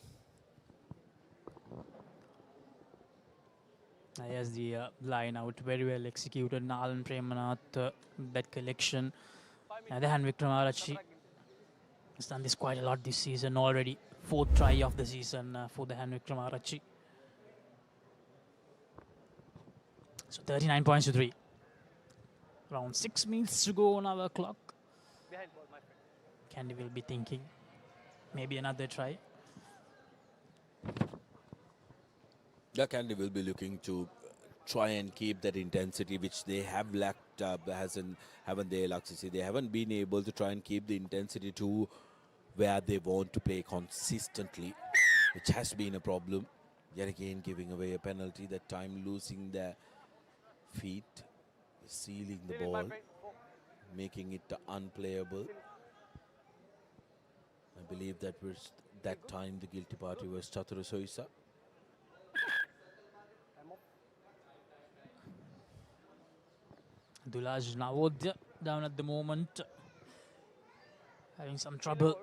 Yes, the line out very well executed. Nalan Premnath, that collection. Dahan Vikramarach has done this quite a lot this season already. 4th try of the season for Dahan Vikramarach. So 39 points to 3. Around 6 minutes to go on our clock. Kandy will be thinking maybe another try. Yeah, Kandy will be looking to try and keep that intensity which they have lacked. Haven't they, Laksisi? They haven't been able to try and keep the intensity to where they want to play consistently, which has been a problem. Yet again, giving away a penalty, that time losing their feet, sealing the ball, making it unplayable. I believe that was that time the guilty party was Chatura Soisa. Dulaj Navodya down at the moment, having some trouble.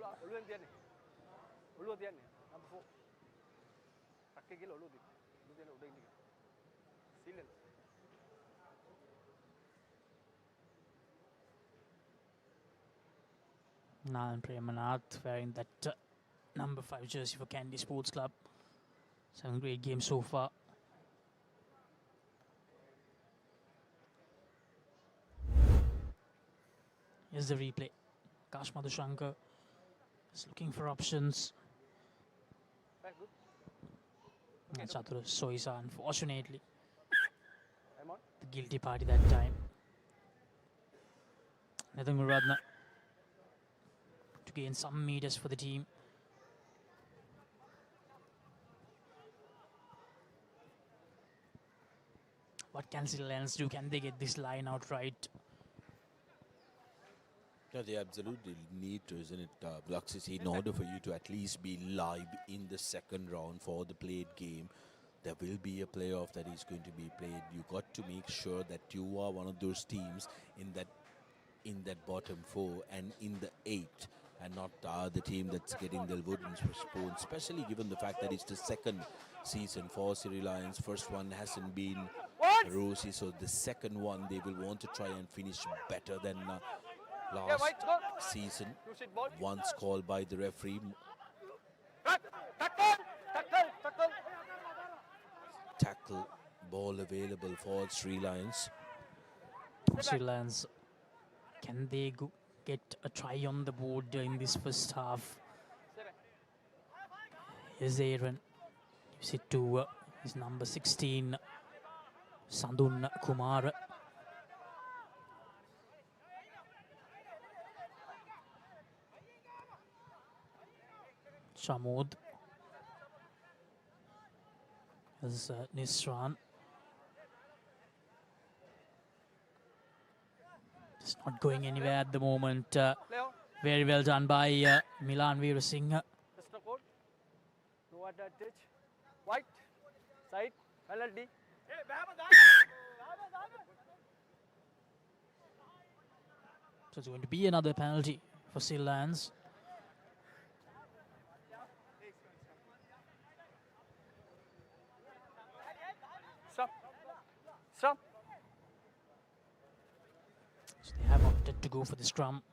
Nalan Premnath wearing that number 5 jersey for Kandy Sports Club. Some great games so far. Here's the replay. Akash Madhushankar is looking for options. And Chatura Soisa, unfortunately, the guilty party that time. Nathan Muradna to gain some meters for the team. What can Sri Lions do? Can they get this line out right? Yeah, they absolutely need to, isn't it, Bluxis, in order for you to at least be live in the second round for the played game. There will be a playoff that is going to be played. You got to make sure that you are one of those teams in that bottom four and in the 8th, and not the team that's getting the wooden spoon, especially given the fact that it's the second season for Siri Lions. First one hasn't been rosy, so the second one they will want to try and finish better than last season, once called by the referee. Tackle ball available for Sri Lions. Sri Lions, can they get a try on the board in this first half? Here's Aaron. Gives it to his number 16, Sandun Kumar. Shamod. As Nisran. It's not going anywhere at the moment. Very well done by Milan Veerasinghe. No advantage. White. Side. Penalty. So it's going to be another penalty for Sri Lions. Stop. Stop. So they have opted to go for the scrum.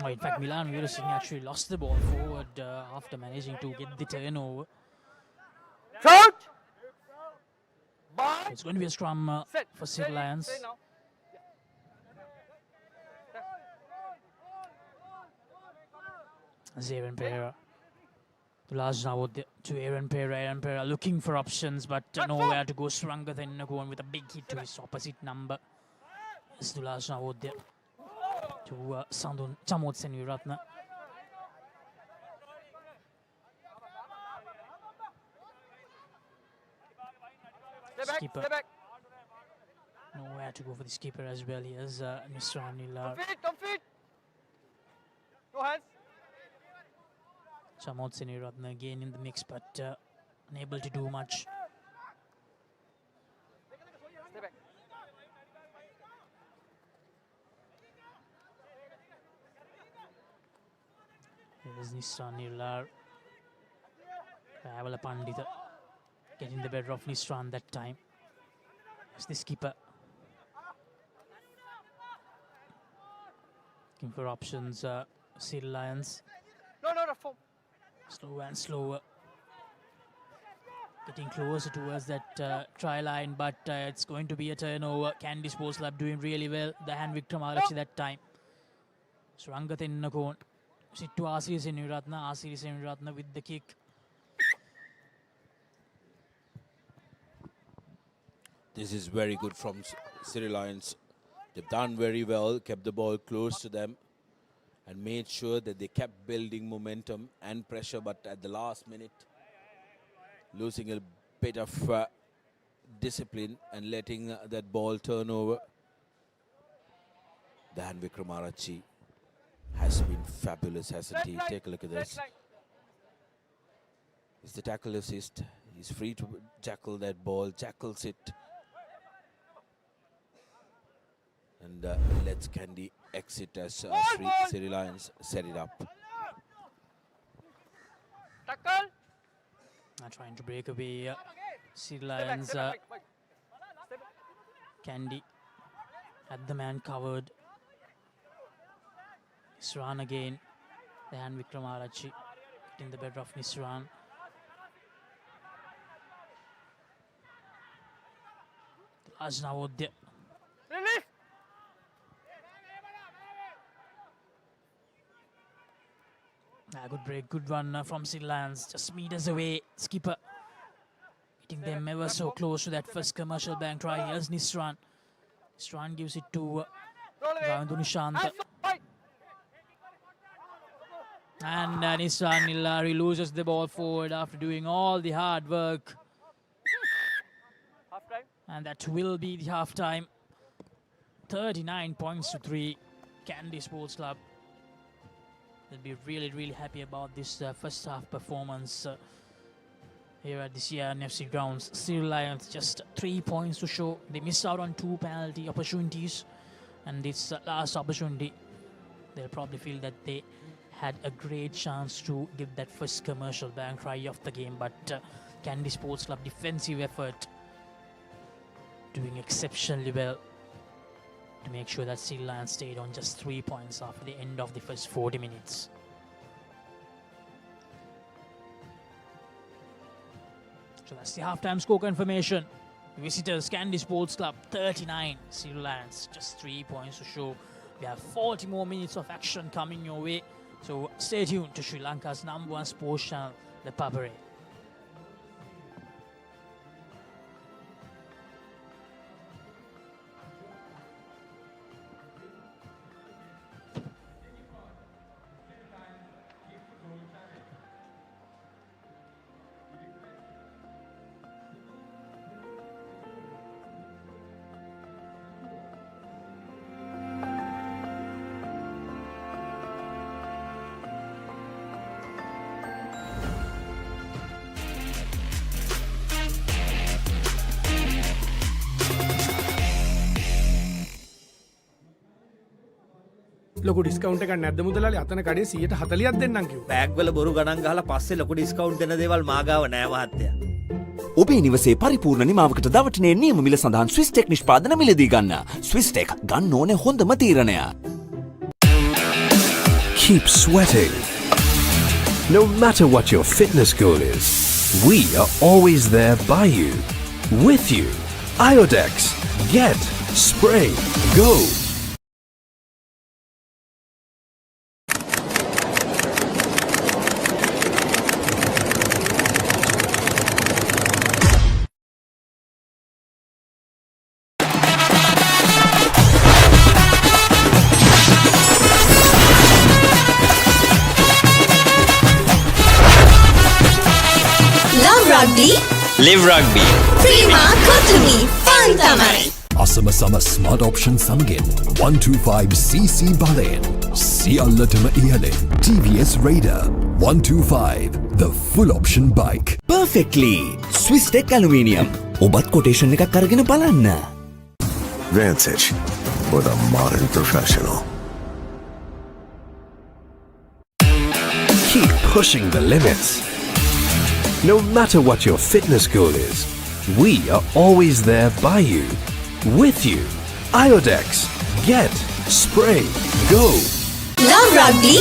Oh, in fact, Milan Veerasinghe actually lost the ball forward after managing to get the turnover. Shoot! So it's going to be a scrum for Sri Lions. As Aaron Pereira. The last now to Aaron Pereira. Aaron Pereira looking for options, but nowhere to go. Srangathan going with a big hit to his opposite number. As the last now to Sandun Chamot Senviratna. Skipper. Nowhere to go for the skipper as well. Here's Nisran Nilar. On feet. No hands. Chamot Senviratna again in the mix, but unable to do much. Stay back. Here's Nisran Nilar. Ravala Pandita getting the better of Nisran that time. Here's the skipper. Looking for options. Sri Lions. No, form. Slower and slower. Getting closer towards that try line, but it's going to be a turnover. Kandy Sports Club doing really well. The hand Vikramalachi that time. Srangathan Nakon. Sit to Asiri Senviratna with the kick. This is very good from Sri Lions. They've done very well, kept the ball close to them and made sure that they kept building momentum and pressure, but at the last minute, losing a bit of discipline and letting that ball turn over. Dan Vikramarachi has been fabulous, hasn't he? Take a look at this. It's the tackle assist. He's free to tackle that ball, tackles it. And lets Kandy exit as Sri Lions set it up. Tackle. Trying to break away. Sri Lions. Kandy had the man covered. Nisran again. The hand Vikramarachi getting the better of Nisran. The last now there. Release. Good break, good run from Sri Lions. Just meters away. Skipper getting them ever so close to that first commercial bank try. Here's Nisran. Strand gives it to Nishant. And Nissan Nillari loses the ball forward after doing all the hard work. And that will be the half time. 39 points to 3. Kandy Sports Club. They'll be really happy about this first half performance here at the Siri FC grounds. Siri Lions just 3 points to show. They missed out on 2 penalty opportunities, and this last opportunity, they'll probably feel that they had a great chance to give that first commercial bank try of the game. But Kandy Sports Club defensive effort doing exceptionally well to make sure that Siri Lions stayed on just 3 points after the end of the first 40 minutes. So that's the halftime score confirmation. Visitors, Kandy Sports Club 39, Siri Lions just 3 points to show. We have 40 more minutes of action coming your way. So stay tuned to Sri Lanka's #1 sports channel, ThePapare. ලොකු discount එකක් නැද්ද මුදලාලි? අතන කඩේ 140ක් දෙන්නම් කිව්වා. Bag වල බොරු ගණන් ගහලා පස්සේ ලොකු ඩිස්කවුන්ට් දෙන දේවල් මා ගාව නෑ මහත්තයා. ඔබේ නිවසේ පරිපූර්ණ නිමාවකට දවටනේ නියම මිල සඳහන් ස්විස් ටෙක් නිෂ්පාදන මිලදී ගන්න. ස්විස් ටෙක් ගන්න ඕනේ හොඳම තීරණය. Keep sweating. No matter what your fitness goal is, we are always there by you, with you. Iodex. Get. Spray. Go. Rugby. Live rugby. Prima Kotami. Fun Tamari. Asama Sama Smart Option Samgin 125cc බලයෙන් සියල්ලටම ඉහළින් TVS Raider 125, the full option bike. Perfectly. Swiss Tech Aluminium. ඔබත් quotation එකක් අරගෙන බලන්න. Vantage for the modern professional. Keep pushing the limits. No matter what your fitness goal is, we are always there by you, with you. Iodex. Get. Spray. Go. Love Rugby.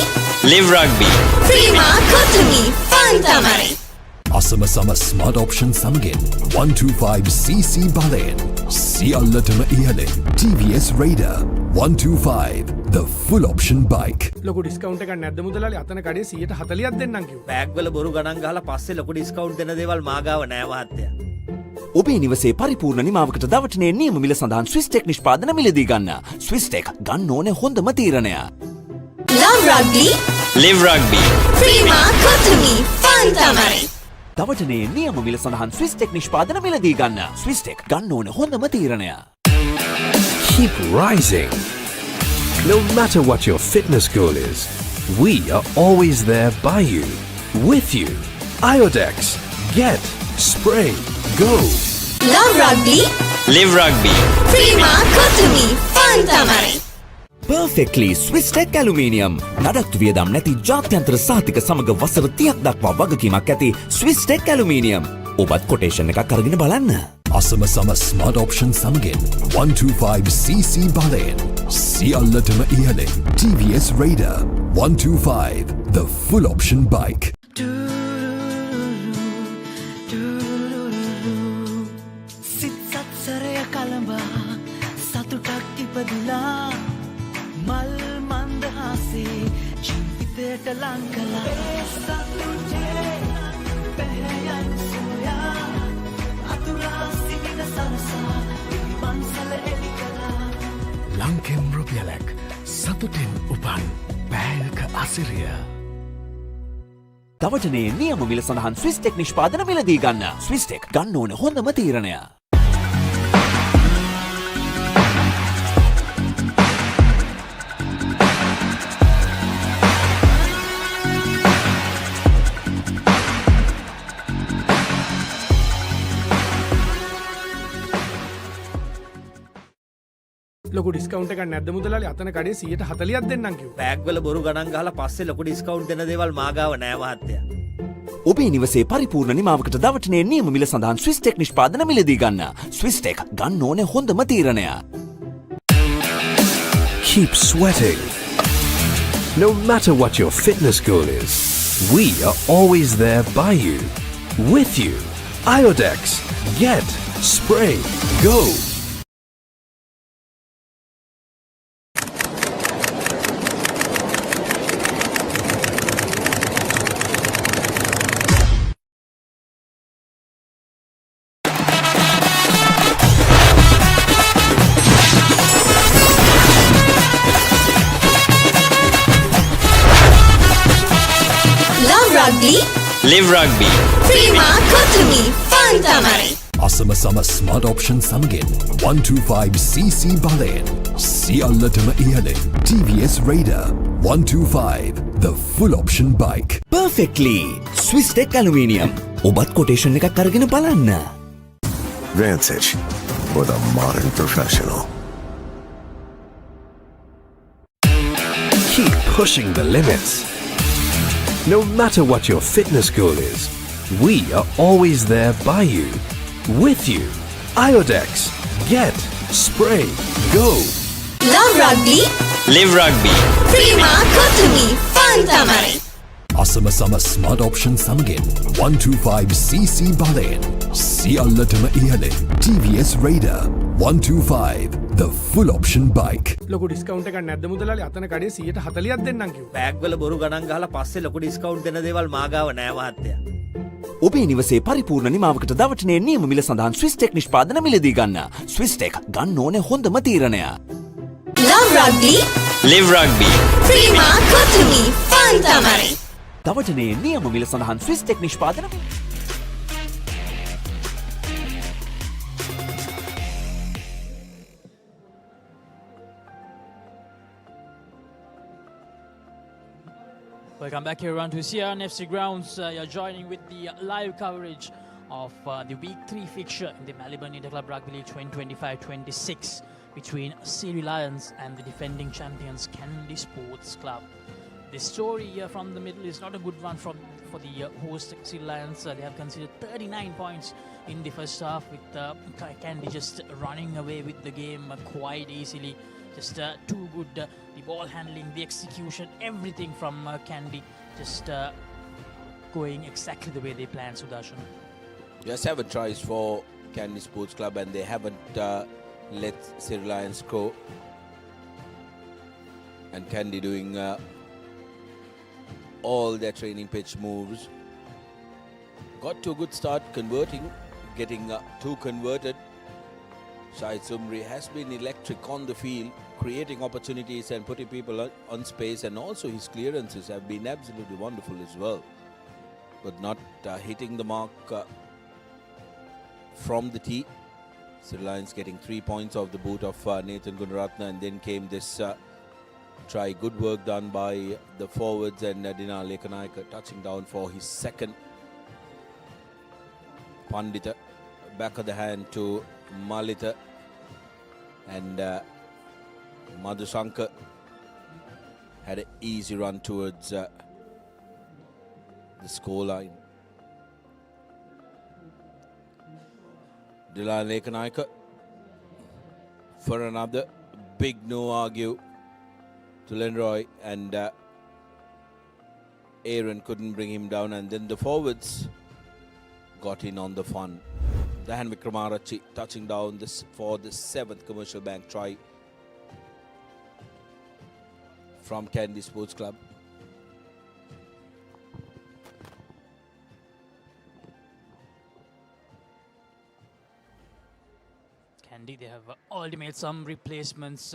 Live rugby. Prima Kotami. Fun Tamari. Asama Sama Smart Option Samgin 125cc බලයෙන් සියල්ලටම ඉහළින් TVS Raider 125, the full option bike. ලොකු discount එකක් නැද්ද මුදලාලි? අතන කඩේ 140ක් දෙන්නම් කිව්වා. බෑග් වල බොරු ගණන් ගහලා පස්සේ ලොකු ඩිස්කවුන්ට් දෙන දේවල් මා ගාව නෑ මහත්තයා. ඔබේ නිවසේ පරිපූර්ණ නිමාවකට දවටනේ නියම මිල සඳහන් ස්විස් ටෙක් නිෂ්පාදන මිලදී ගන්න. ස්විස් ටෙක් ගන්න ඕනේ හොඳම තීරණය. Love Rugby. Live rugby. Prima Kotami. Fun Tamari. දවටනේ නියම මිල සඳහන් ස්විස් ටෙක් නිෂ්පාදන මිලදී ගන්න. ස්විස් ටෙක් ගන්න ඕනේ හොඳම තීරණය. Keep rising. No matter what your fitness goal is, we are always there by you, with you. Iodex. Get. Spray. Go. Love Rugby. Live rugby. Prima Kotami. Fun Tamari. Perfectly Swiss Tech Aluminium. නඩත්තු වියදම් නැති ජාත්‍යන්තර සහතික සමග වසර 30ක් දක්වා වගකීමක් ඇති Swiss Tech Aluminium. ඔබත් quotation එකක් අරගෙන බලන්න. Asama Sama Smart Option Samgin 125cc බලයෙන් සියල්ලටම ඉහළින් TVS Raider 125, the full option bike. සිත් සත්සරය කළඹා සතුටක් ඉපදිලා මල් මන්දහසේ ජීවිතයට ලං කළා සතුටේ පැහැයන් සොයා අතුරා සිටින සරසා පන්සල එලි කළා ලංකෙම් රුපියලක් සතුටෙන් උපන් පෑයක අසිරිය. තවටනේ නියම මිල සඳහන් ස්විස්ටෙක් නිෂ්පාදන මිලදී ගන්න. ස්විස්ටෙක් ගන්න ඕන හොඳම තීරණය. ලොකු ඩිස්කවුන්ට් එකක් නැද්ද මුදලාලි? අතන කඩේ 140ක් දෙන්නම් කිව්වා. බෑග් වල බොරු ගණන් ගහලා පස්සේ ලොකු ඩිස්කවුන්ට් දෙන දේවල් මාගාව නෑ මහත්තයා. ඔබේ නිවසේ පරිපූර්ණ නිමාවකට දවටනේ නියම මිල සඳහන් ස්විස්ටෙක් නිෂ්පාදන මිලදී ගන්න. ස්විස්ටෙක් ගන්න ඕන හොඳම තීරණය. Keep sweating. No matter what your fitness goal is, we are always there by you, with you. Iodex. Get. Spray. Go. Live Rugby. Prima Kotumi Fantamari. අසම සම ස්මාර්ට් ඔප්ෂන් සමගින් 125cc බලයෙන් සියල්ලටම ඉහළින් TVS Raider 125 the full option bike. Perfectly. Swisstek aluminium. ඔබත් quotation එකක් අරගෙන බලන්න. Vantage for the modern professional. Keep pushing the limits. No matter what your fitness goal is, we are always there by you, with you. Iodex. Get. Spray. Go. Love Rugby. Live Rugby. Prima Kotumi Fantamari. අසම සම smart option සමගින් 125cc බලයෙන් සියල්ලටම ඉහළින් TVS Raider 125 the full option bike. ලොකු discount එකක් නැද්ද මුදලාලි? අතන කඩේ 140ක් දෙන්නම් කිව්වා. බෑග් වල බොරු ගණන් ගහලා පස්සේ ලොකු ඩිස්කවුන්ට් දෙන දේවල් මාගාව නෑ මහත්තයා. ඔබේ නිවසේ පරිපූර්ණ නිමාවකට දවටනේ නියම මිල සඳහන් ස්විස්ටෙක් නිෂ්පාදන මිලදී ගන්න. ස්විස්ටෙක් ගන්න ඕන හොඳම තීරණය. Love Rugby. Live Rugby. Prima Kotumi Fantamari. තවටනේ නියම මිල සඳහන් ස්විස්ටෙක් නිෂ්පාදන මිල. Welcome back here around to Siri FC grounds. You're joining with the live coverage of the Week 3 fixture in the Maliban Inter-Club Rugby League 2025-26 between Siri Lions and the defending champions Kandy Sports Club. The story from the middle is not a good one for the host Siri Lions. They have conceded 39 points in the first half, with Kandy just running away with the game quite easily. Just too good. The ball handling, the execution, everything from Kandy just going exactly the way they planned, Sudarshan. Just 7 tries for Kandy Sports Club, and they haven't let Siri Lions go. And Kandy doing all their training pitch moves. Got to a good start converting, getting 2 converted. Shahid Sumri has been electric on the field, creating opportunities and putting people on space, and also his clearances have been absolutely wonderful as well. But not hitting the mark from the tee. Sri Lions getting 3 points off the boot of Nathan Gunaratne, and then came this try. Good work done by the forwards, and Dinar Lekanayaka touching down for his second. Pandita back of the hand to Malita, and Madhusankar had an easy run towards the score line. Dinar Lekanayaka for another big no argue to Lenroy, and Aaron couldn't bring him down, and then the forwards got in on the fun. Dahan Wickramarachchi touching down this for the 7th Commercial Bank try from Kandy Sports Club. Kandy, they have already made some replacements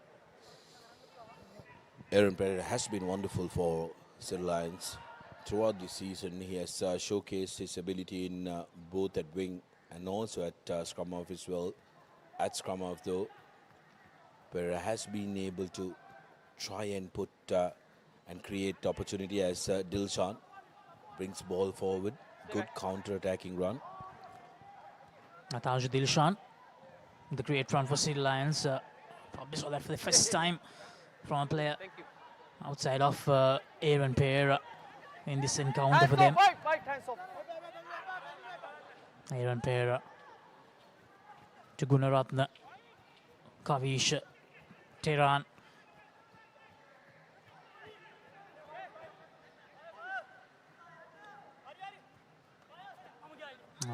Aaron Pereira has been wonderful for Siri Lions. Throughout the season, he has showcased his ability in both at wing and also at scrum half as well. At scrum half though, Pereira has been able to try and put and create opportunity as Dilshan brings ball forward. Good counter-attacking run. Nataj Dilshan, the great run for Siri Lions. Probably saw that for the first time from a player outside of Aaron Pereira in this encounter for them. Aaron Pereira to Gunaratna, Kavish, Tehran.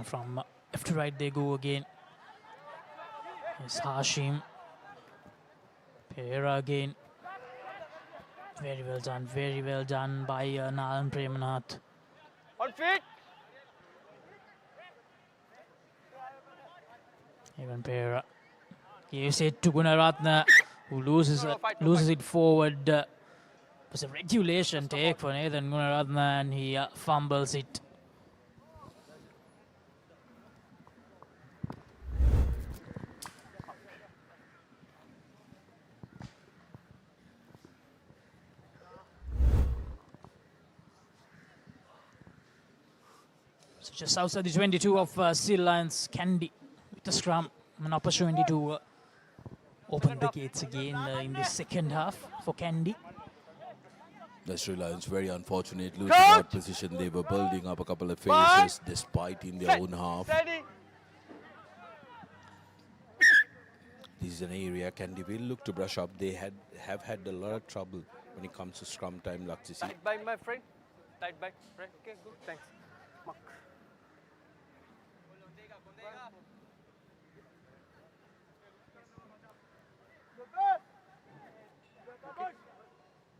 From left to right they go again. It's Hashim. Pereira again. Very well done by Nalan Premanath. On feet. Even Pereira gives it to Gunaratna, who loses it forward. It was a regulation take for Nathan Gunaratna and he fumbles it. So just outside the 22 of Siri Lions, Kandy with the scrum, an opportunity to open the gates again in the second half for Kandy. The Sri Lions very unfortunate losing out position. They were building up a couple of phases despite in their own half. This is an area Kandy will look to brush up. They have had a lot of trouble when it comes to scrum time, Laksisi. Tight back, my friend. Tight back, right? Okay, good. Thanks. Mark.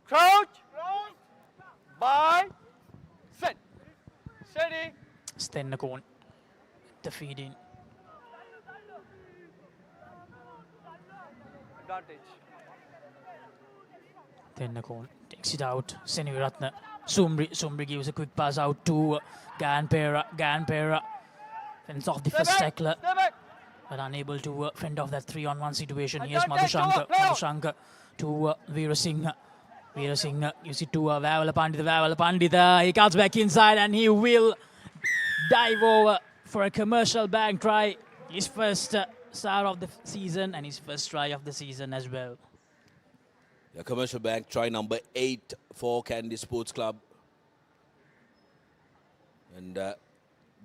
Crouch. By. Set. Steady. Stennakon, the feed in. Advantage. Stennakon takes it out. Seniviratna. Sumri gives a quick pass out to Gan Pereira. Fends off the first tackler, but unable to fend off that 3-on-1 situation. Here's Madhushankar to Veera Singh. Veera Singh gives it to Vavala Pandita. He cuts back inside and he will dive over for a commercial bag try. His first start of the season and his first try of the season as well. The commercial bank try number 8 for Kandy Sports Club. And the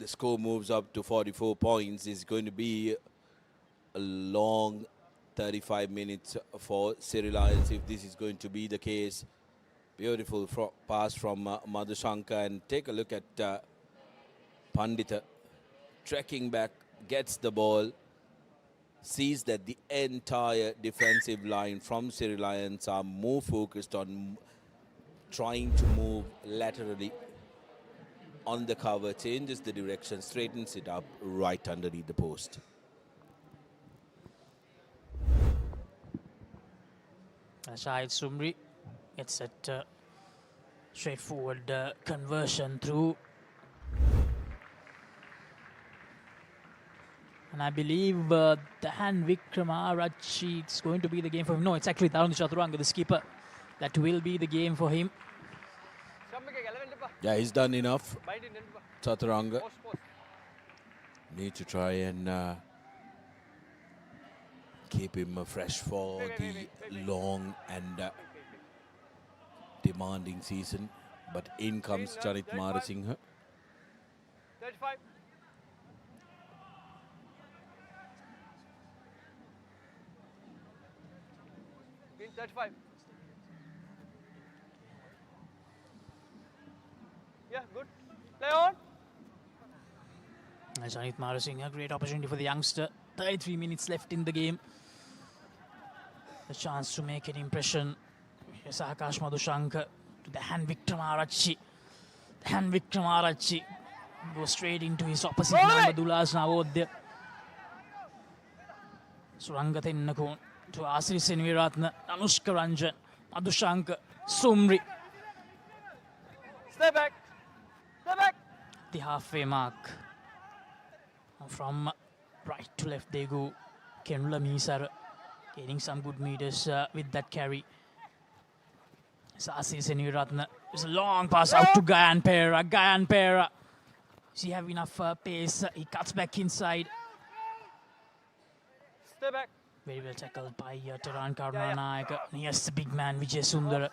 score moves up to 44 points. It's going to be a long 35 minutes for Siri Lions if this is going to be the case. Beautiful pass from Madhushankar, and take a look at Pandita trekking back, gets the ball, sees that the entire defensive line from Siri Lions are more focused on trying to move laterally on the cover, changes the direction, straightens it up right underneath the post. Shahid Sumri gets that straightforward conversion through. And I believe the Han Vikramarachchi, it's going to be the game for him. No, it's actually Tarun Chaturanga, the skipper. That will be the game for him. Yeah, he's done enough. Chaturanga. Need to try and keep him fresh for the long and demanding season. But in comes Chanit Marasinghe. 35. In 35. Yeah, good. Play on. Chanit Marasinghe, a great opportunity for the youngster. 33 minutes left in the game. A chance to make an impression. Here's Akash Madhushankar to the Han Vikramarachchi. The Han Vikramarachchi goes straight into his opposite number, Dulas Navodya. Suranga Tennakon to Asri Senviratna, Anushka Ranjan. Madhushank Sumri. Stay back. Stay back. The halfway mark. From right to left they go. Kenula Misar gaining some good meters with that carry. Sasi Seniratna. It's a long pass out to Gayan Pera. Gayan Pera. Does he have enough pace? He cuts back inside. Stay back. Very well tackled by Taran Karunanayak. Yes, the big man Vijay Sundar.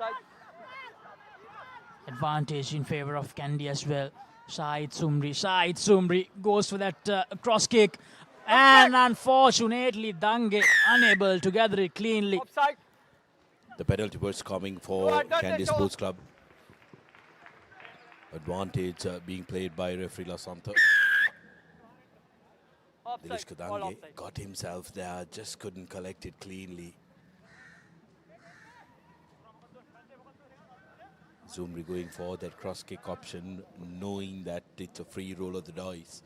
Advantage in favor of Kandy as well. Shahid Sumri goes for that cross kick. And unfortunately, Dange unable to gather it cleanly. Offside. The penalty was coming for Kandy Sports Club. Advantage being played by referee Lasanta. Dinesh Kadange got himself there, just couldn't collect it cleanly. Zumri going for that cross kick option, knowing that it's a free roll of the dice.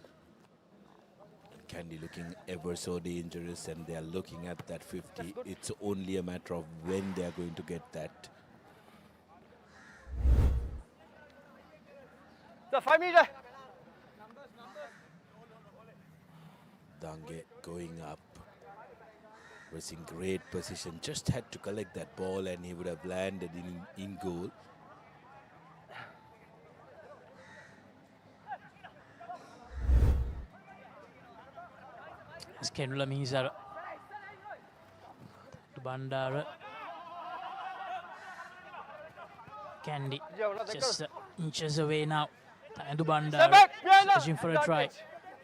Kandy looking ever so dangerous, and they're looking at that 50. It's only a matter of when they're going to get that. The 5 meter. Dange going up, was in great position, just had to collect that ball and he would have landed in goal. As Kenula Misar to Bandara. Kandy just inches away now. And to Bandara searching for a try.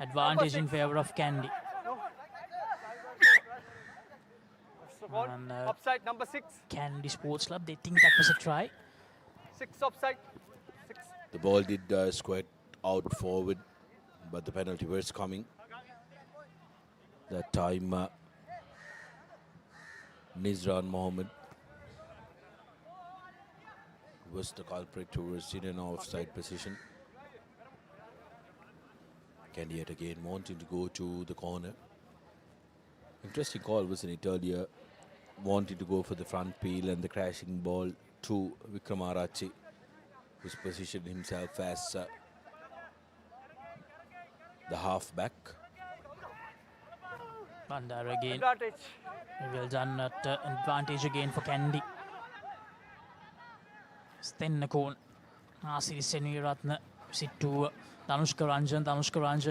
Advantage in favor of Kandy. And Offside number 6. Kandy Sports Club, they think that was a try. 6 offside. 6. The ball did squirt out forward, but the penalty was coming. That time, Nizran Mohammed was the culprit who was in an offside position. Kandy yet again wanting to go to the corner. Interesting call, wasn't it, earlier? Wanting to go for the front peel and the crashing ball to Vikramarachi, who's positioned himself as the half-back. Bandara again. Advantage. Well done at advantage again for Kandy. Stennakon. Siri Seniratna. Sit to Danushka Ranjan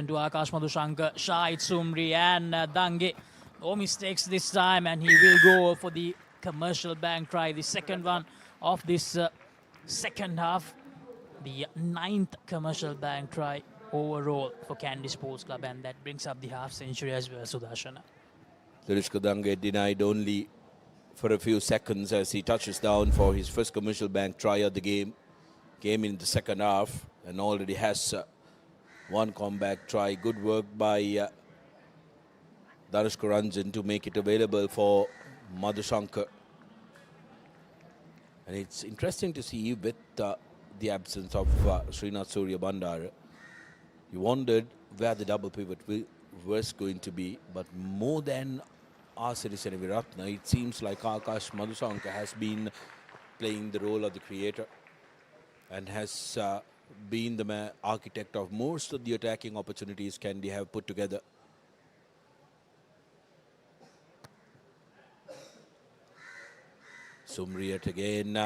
to Akash Madhushanka. Shahid Sumri and Dange. No mistakes this time, and he will go for the commercial bank try, the second one of this second half. The 9th commercial bank try overall for Kandy Sports Club, and that brings up the half century as well, Sudarshana. Dinesh Kadange denied only for a few seconds as he touches down for his first commercial bank try of the game. Came in the second half and already has one comeback try. Good work by Danushka Ranjan to make it available for Madhushankar. And it's interesting to see with the absence of Srinath Surya Bandara. You wondered where the double pivot was going to be, but more than Siri Seneviratna, it seems like Akash Madhushankar has been playing the role of the creator and has been the architect of most of the attacking opportunities Kandy have put together. Sumriyat again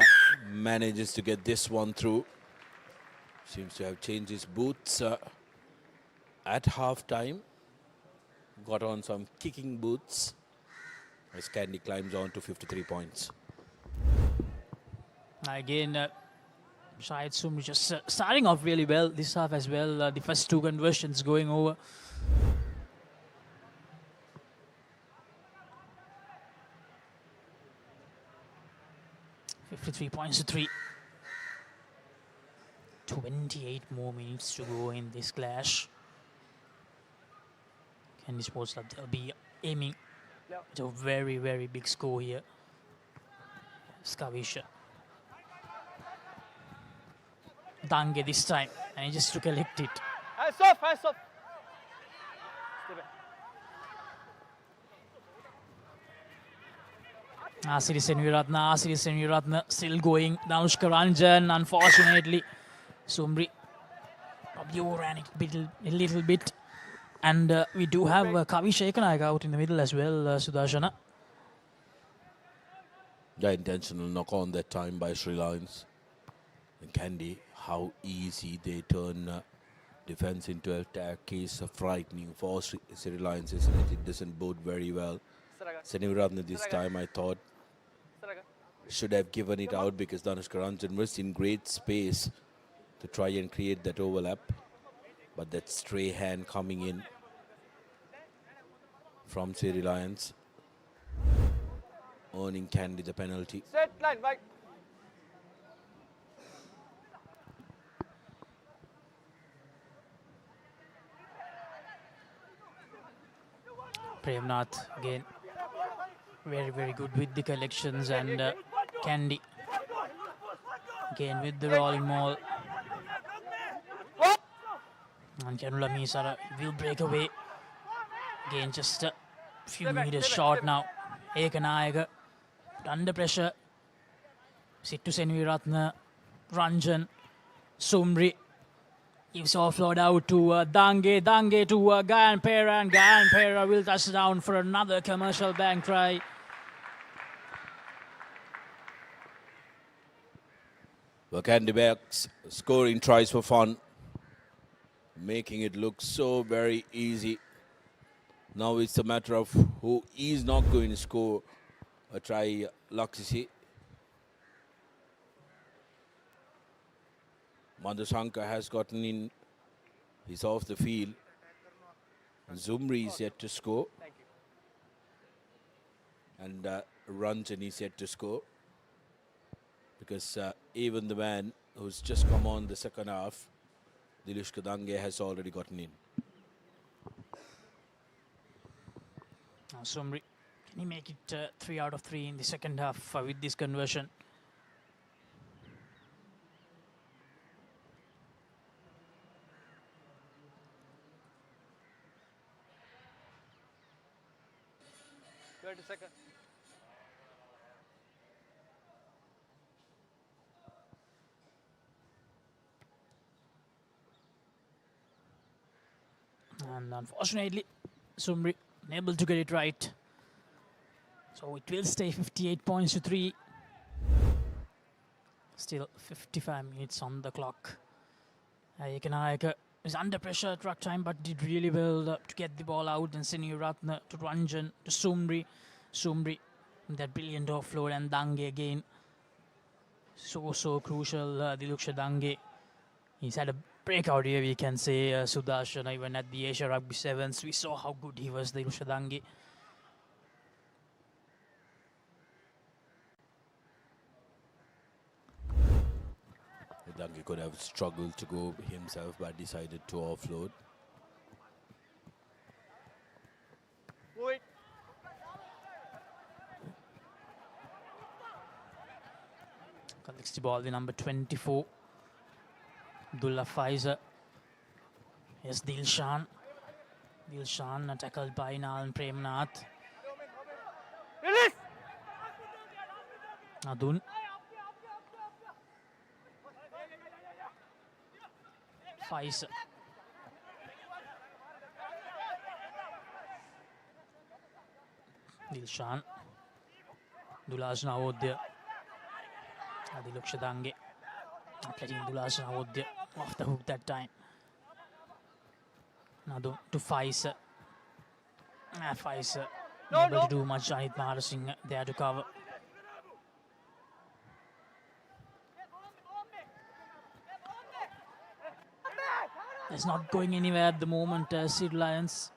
manages to get this one through. Seems to have changed his boots at half-time. Got on some kicking boots as Kandy climbs on to 53 points. Again, Shahid Sumri just starting off really well this half as well. The first 2 conversions going over. $53 points to 3. 28 more minutes to go in this clash. Kandy Sports Club, they'll be aiming at a very, very big score here. Skavisha. Dange this time, and he just to collect it. Hands off, hands off. Stay back. Siri Senviratna still going. Danushka Ranjan, unfortunately. Sumri probably overran it a little bit. And we do have Kavi Shekhanayak out in the middle as well, Sudarshana. The intentional knock on that time by Sri Lions. And Kandy, how easy they turn defense into attack is frightening for Sri Lions, isn't it? It doesn't bode very well. Senviratna this time, I thought, should have given it out because Danushka Ranjan was in great space to try and create that overlap. But that stray hand coming in from Siri Lions, earning Kandy the penalty. Set line, right. Premnath again, very good with the collections, and Kandy again with the rolling maul. And Kanula Misara will break away. Again, just a few meters short now. Ekanayaga under pressure. Sittu Senviratna, Ranjan, Sumri. Gives offload out to Dange to Gayan Pera, and Gayan Pera will touch down for another commercial bank try. Well, Kandy backs scoring tries for fun, making it look so very easy. Now it's a matter of who is not going to score a try. Laksisi. Madhusanka has gotten in. He's off the field. Zumri is yet to score. And Ranjan is yet to score. Because even the man who's just come on the second half, Dilushka Dange, has already gotten in. Now Sumri, can he make it 3 out of 3 in the second half with this conversion? Second. And unfortunately, Sumri unable to get it right. So it will stay 58 points to 3. Still 55 minutes on the clock. Ekanayaga is under pressure at ruck time, but did really well to get the ball out. And Senviratna to Ranjan to Sumri. Sumri, that brilliant offload, and Dange again. So crucial, Diluksha Dange. He's had a breakout here, we can say, Sudarshan. Even at the Asia Rugby Sevens, we saw how good he was, Diluksha Dange. Dange could have struggled to go himself, but decided to offload. Wait. Collects the ball, the number 24. Abdullah Faiza. Yes, Dilshan. Dilshan tackled by Nalan Premnath. Release. Adun. Faiza. Dilshan. Dulaj Navodya. Diluksha Dange. Letting Dulaj Navodya off the hook that time. Now to Faiza. Faiza unable to do much. Janit Mahara Singh there to cover. It's not going anywhere at the moment. Siri Lions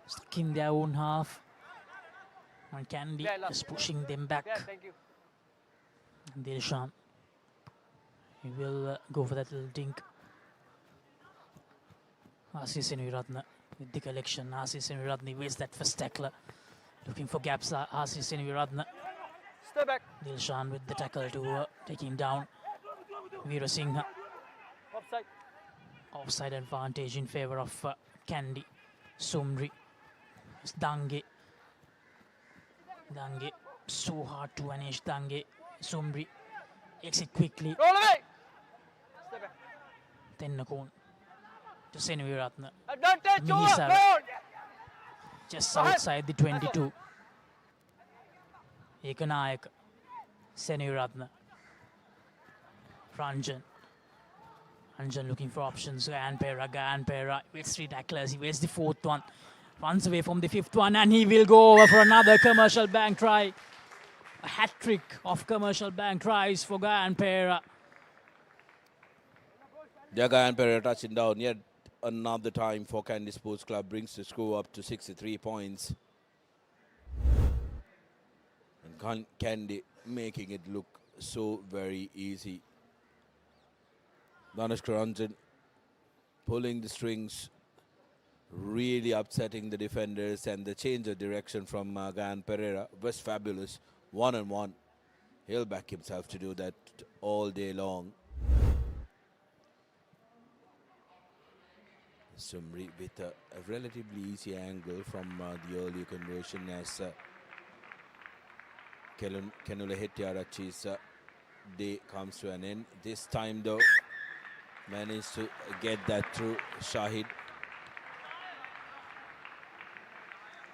stuck in their own half. And Kandy is pushing them back. Dilshan. He will go for that little dink. Asi Senviratna with the collection. Asi Senviratna waits that first tackler. Looking for gaps. Asi Senviratna. Stay back. Dilshan with the tackle to take him down. Veera Singh. Offside. Offside advantage in favor of Kandy. Sumri. Dange. Dange, so hard to punish. Dange, Sumri, exit quickly. Roll away. Step back. Tennakon to Senuviratna. Don't touch over. Mihisar, Roll. just outside the 22. Ekanayak, Senuviratna. Ranjan looking for options. Ganpera waits 3 tacklers. He waits the 4th one. Runs away from the 5th one, and he will go over for another commercial bank try. A hat trick of commercial bank tries for Ganpera. Ganpera touching down yet another time for Kandy Sports Club, brings the score up to 63 points. And Kandy making it look so very easy. Dhanush Ranjan pulling the strings, really upsetting the defenders, and the change of direction from Gan Pereira was fabulous. 1-on-1. He'll back himself to do that all day long. Sumri with a relatively easy angle from the earlier conversion as Kenula Hettiarachi's day comes to an end. This time though, managed to get that through Shahid.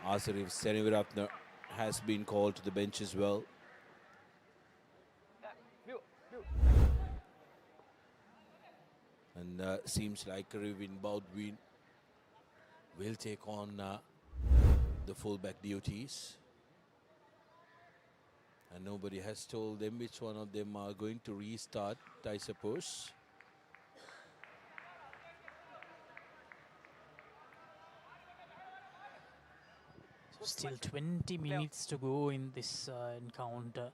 Asarif Senuviratna has been called to the bench as well. And seems like Rivin Baudwin will take on the fullback duties. And nobody has told them which one of them are going to restart, I suppose. Still 20 minutes to go in this encounter.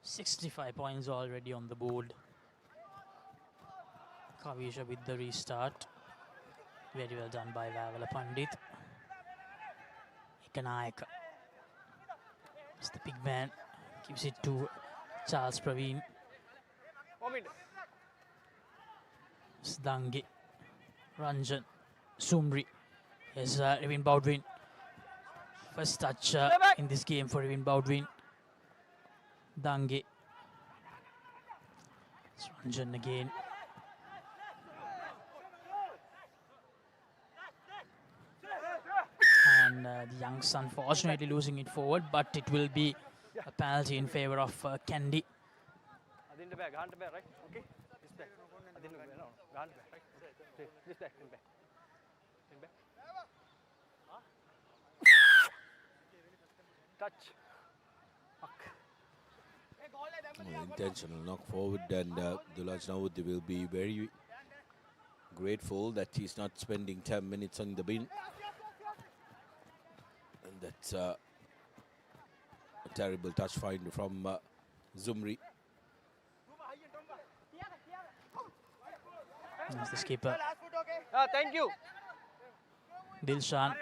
65 points already on the board. Kavisha with the restart. Very well done by Vavala Pandit. Ekanayak. It's the big man. Gives it to Charles Praveen. Dange. Ranjan. Sumri. Is Rivin Baudwin. First touch in this game for Rivin Baudwin. Dange. It's Ranjan again. And the Youngs unfortunately losing it forward, but it will be a penalty in favor of Kandy. In the back, right? Okay. This back. Right? This back, in back. In back. Touch. Intentional knock forward, and Dulaj Nawudi will be very grateful that he's not spending 10 minutes on the bin. And that's a terrible touch find from Zumri. That's the skipper. Thank you. Dilshan.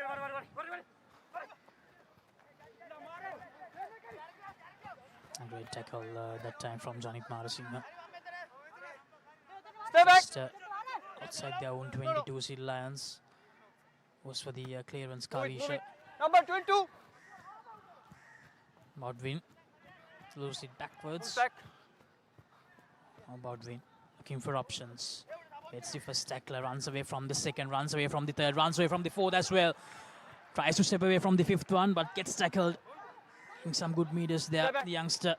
A great tackle that time from Janik Marasinha. Stay back. Just outside their own 22, Siri Lions was for the clearance. Kavisha. Number 22. Baudwin lose it backwards. Back. Baudwin looking for options. It's the first tackler, runs away from the second, runs away from the third, runs away from the fourth as well. Tries to step away from the 5th one, but gets tackled. Some good meters there, the youngster.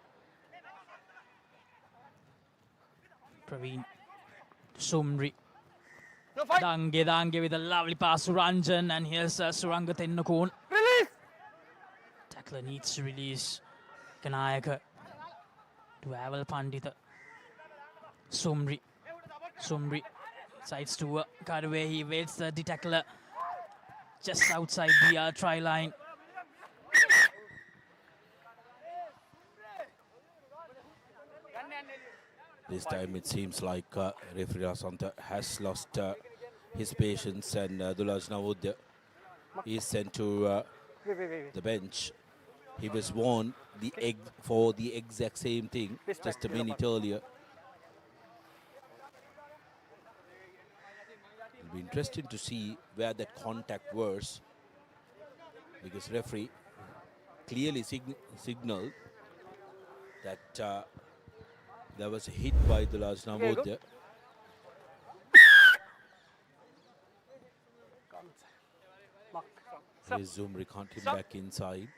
Praveen. Sumri. Dange with a lovely pass to Ranjan, and here's Suranga Tennakon. Release! Tackler needs to release. Kanayaka to Aval Pandita. Sumri. Sides to cut away. He waits the tackler just outside the try line. This time it seems like referee Asanta has lost his patience, and Dulaj Nawud is sent to the bench. He was warned for the exact same thing just a minute earlier. It'll be interesting to see where that contact was because referee clearly signaled that there was a hit by the large Navodya. Here's Zumri, can't him back inside.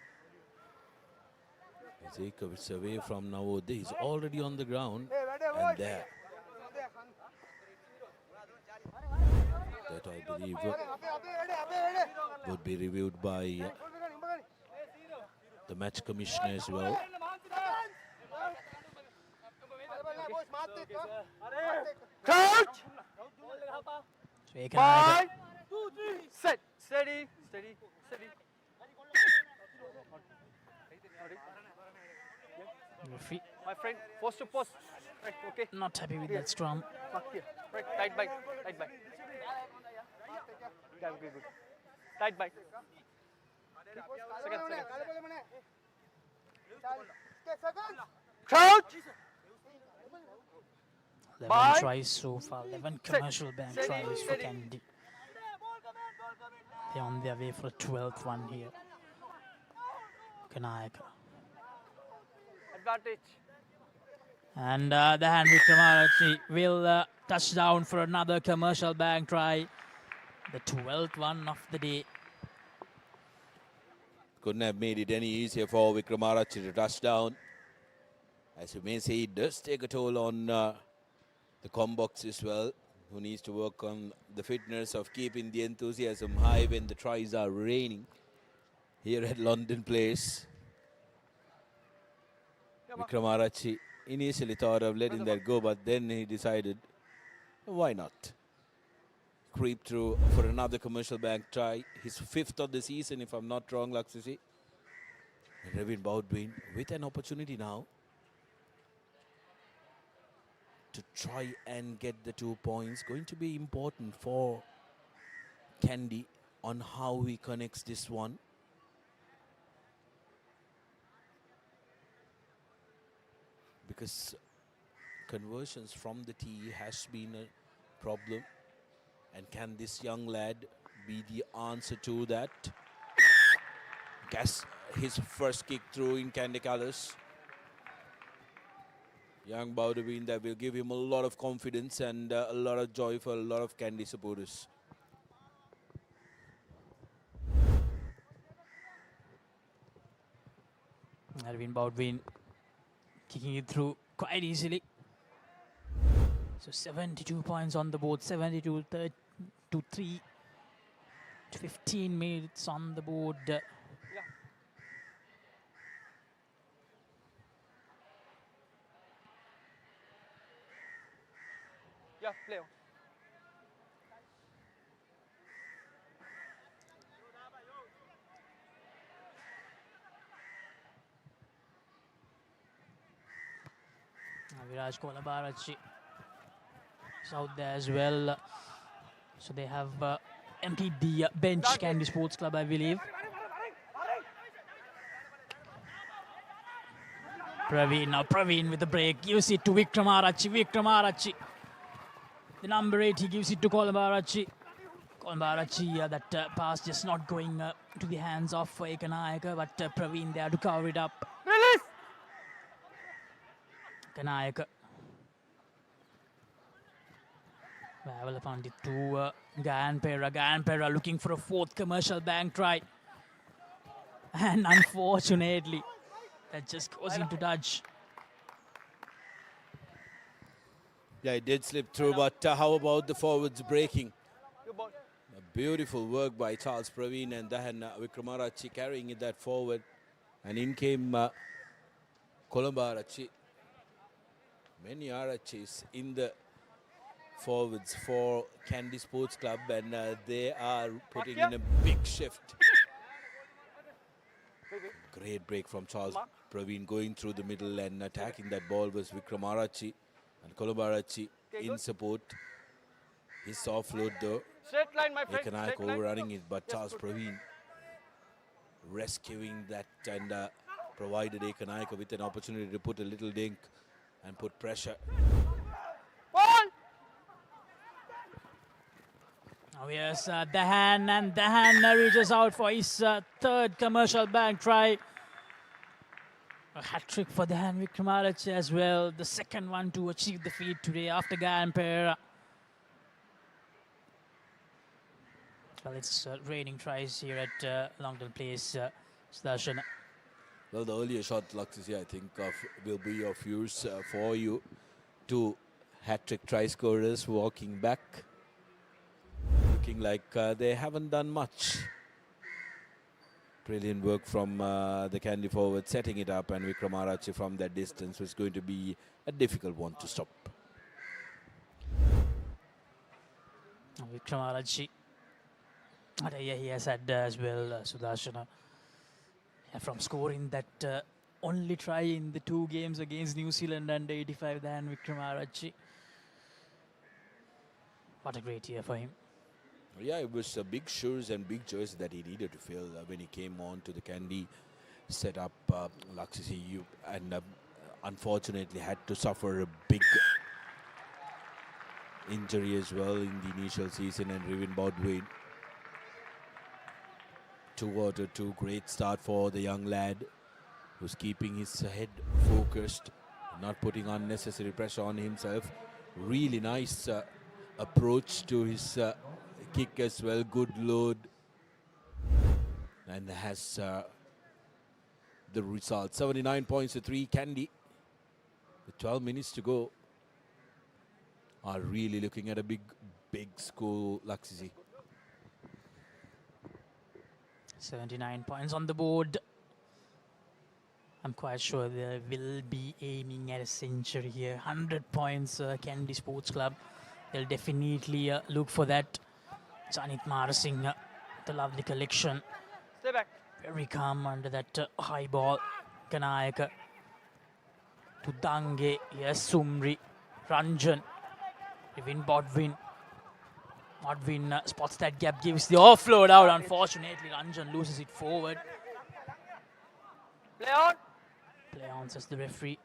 It's away from Navodya. He's already on the ground and there. That I believe would be reviewed by the match commissioner as well. Coach! So you can 5, 2, 3, set. Steady, steady, steady. referee My friend, post to post. Right, okay. not happy with that scrum. Mark here. Right, tight bite, tight bite. Yeah, okay, good. Tight bite. Second. Coach! 11 Bye. tries so far, 11 commercial bank tries for Kandy. They're on their way for a 12th one here. Kanayaka. Advantage. And the hand Vikramarachi will touch down for another commercial bank try. The 12th one of the day. Couldn't have made it any easier for Vikramarachi to touch down. As you may say, it does take a toll on the combox as well, who needs to work on the fitness of keeping the enthusiasm high when the tries are raining here at London Place. Vikramarachi initially thought of letting that go, but then he decided, why not? Creep through for another commercial bank try. His 5th of the season, if I'm not wrong, Laksisi. And Ravin Baudwin with an opportunity now to try and get the 2 points. Going to be important for Kandy on how he connects this one. Because conversions from the tee has been a problem. And can this young lad be the answer to that? Guess his first kick through in Kandy colours. Young Baudwin, that will give him a lot of confidence and a lot of joy for a lot of Kandy supporters. Maliban Baudwin kicking it through quite easily. So 72 points on the board, 72 to 3 to 15 minutes on the board. Yeah, play on. Viraj Kolabarachi is out there as well. So they have emptied the bench, Kandy Sports Club, I believe. Praveen with the break, gives it to Vikramarachi. The number 8, he gives it to Kolabarachi. That pass just not going to the hands of Ekanayaka, but Praveen there to cover it up. Release! Kanayaka. Well upon it to Ganpera looking for a 4th commercial bank try. And unfortunately, that just goes into dodge. Yeah, it did slip through, but how about the forwards breaking? Good ball. A beautiful work by Charles Praveen, and then Vikramarachi carrying it that forward. And in came Colombo Arachi. Many Arachis in the forwards for Kandy Sports Club, and they are putting in a big shift. Great break from Charles Praveen, going through the middle and attacking that ball was Vikramarachi, and Kolabarachi in support. His offload though, Straight line, my friend. Ekanayaka overrunning it, but Charles Praveen rescuing that and provided Ekanayaka with an opportunity to put a little dink and put pressure. Ball! Oh yes, Dahan, and Dahan reaches out for his third commercial bag try. A hat-trick for Dahan Wickramarach as well. The second one to achieve the feat today after Papare. Well, it's raining tries here at Longdon Place, Sudarshan. Well, the earlier shot, Laxisi, I think will be of use for you. Two hat-trick try scorers walking back. Looking like they haven't done much. Brilliant work from the Kandy forward, setting it up, and Wickramarach from that distance was going to be a difficult one to stop. Wickramarach, yeah, he has had as well, Sudarshana. Yeah, from scoring that only try in the 2 games against New Zealand under 85 than Wickramarach. What a great year for him. Yeah, it was big shoes and big jersey that he needed to fill when he came on to the Kandy setup. Laxisi, and unfortunately had to suffer a big injury as well in the initial season, and Rivin Bodwin. 2 great start for the young lad who's keeping his head focused, not putting unnecessary pressure on himself. Really nice approach to his kick as well, good load, and has the result. 79 points to 3. Kandy, with 12 minutes to go, are really looking at a big score, Laxisi. 79 points on the board. I'm quite sure they will be aiming at a century here. 100 points, Kandy Sports Club. They'll definitely look for that. Janit Marasinghe, the lovely collection. Stay back. Very calm under that high ball. Kanayaka to Dange. Yes, Sumri. Ranjan. Rivin Bodwin. Bodwin spots that gap, gives the offload out. Unfortunately, Ranjan loses it forward. Play on. Play on, says the referee.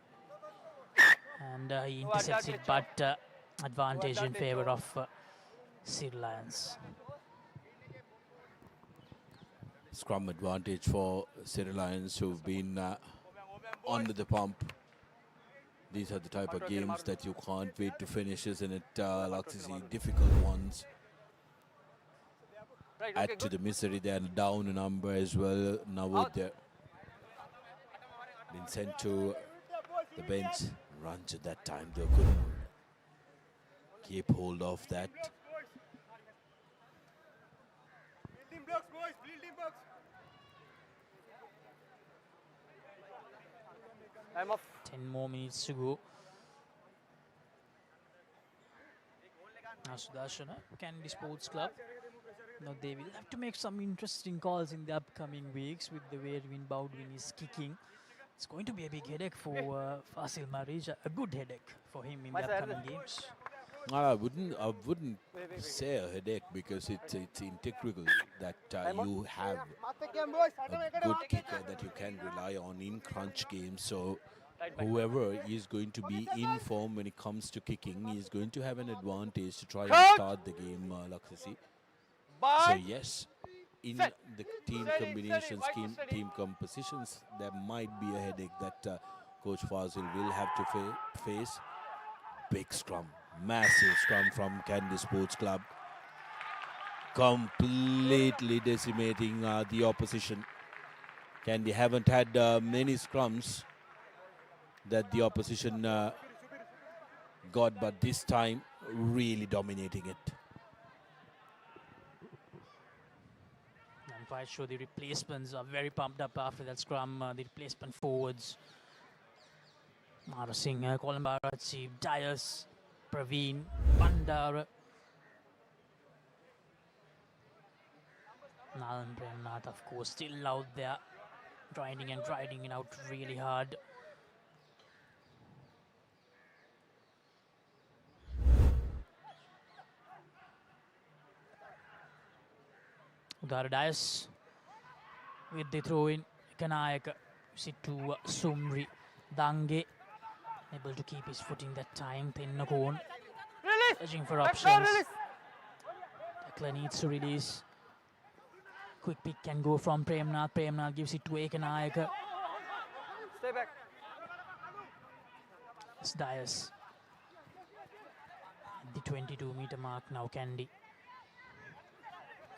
And he intercepts it, but advantage in favor of Siri Lions. Scrum advantage for Siri Lions, who've been under the pump. These are the type of games that you can't wait to finish, isn't it? Laxisi, difficult ones. Add to the misery, they're down a number as well. Now they're been sent to the bench. Runs at that time, they couldn't keep hold of that. I'm off. 10 more minutes to go. Now Sudarshana, Kandy Sports Club. Now they will have to make some interesting calls in the upcoming weeks with the way Rivin Bodwin is kicking. It's going to be a big headache for Fasil Marija, a good headache for him in the upcoming games. I wouldn't say a headache, because it's integral that you have a good kicker that you can rely on in crunch games. So whoever is going to be in form when it comes to kicking is going to have an advantage to try and start the game, Laxisi. So yes, in the team combinations, team compositions, there might be a headache that Coach Fazil will have to face. Big scrum, massive scrum from Kandy Sports Club, completely decimating the opposition. Kandy haven't had many scrums that the opposition got, but this time really dominating it. I'm quite sure the replacements are very pumped up after that scrum. The replacement forwards, Marasinghe, Colombo, Dias, Praveen, Bandara, Nalan Premnath, of course, still out there, grinding it out really hard. Dias with the throw in. Kanayaka, sit to Sumri. Dange, able to keep his footing that time. Thinnakon, searching for options. Tackler needs to release. Quick pick can go from Premnath. Premnath gives it to Ekanayaka. Stay back. It's Dias. At the 22-meter mark now, Kandy.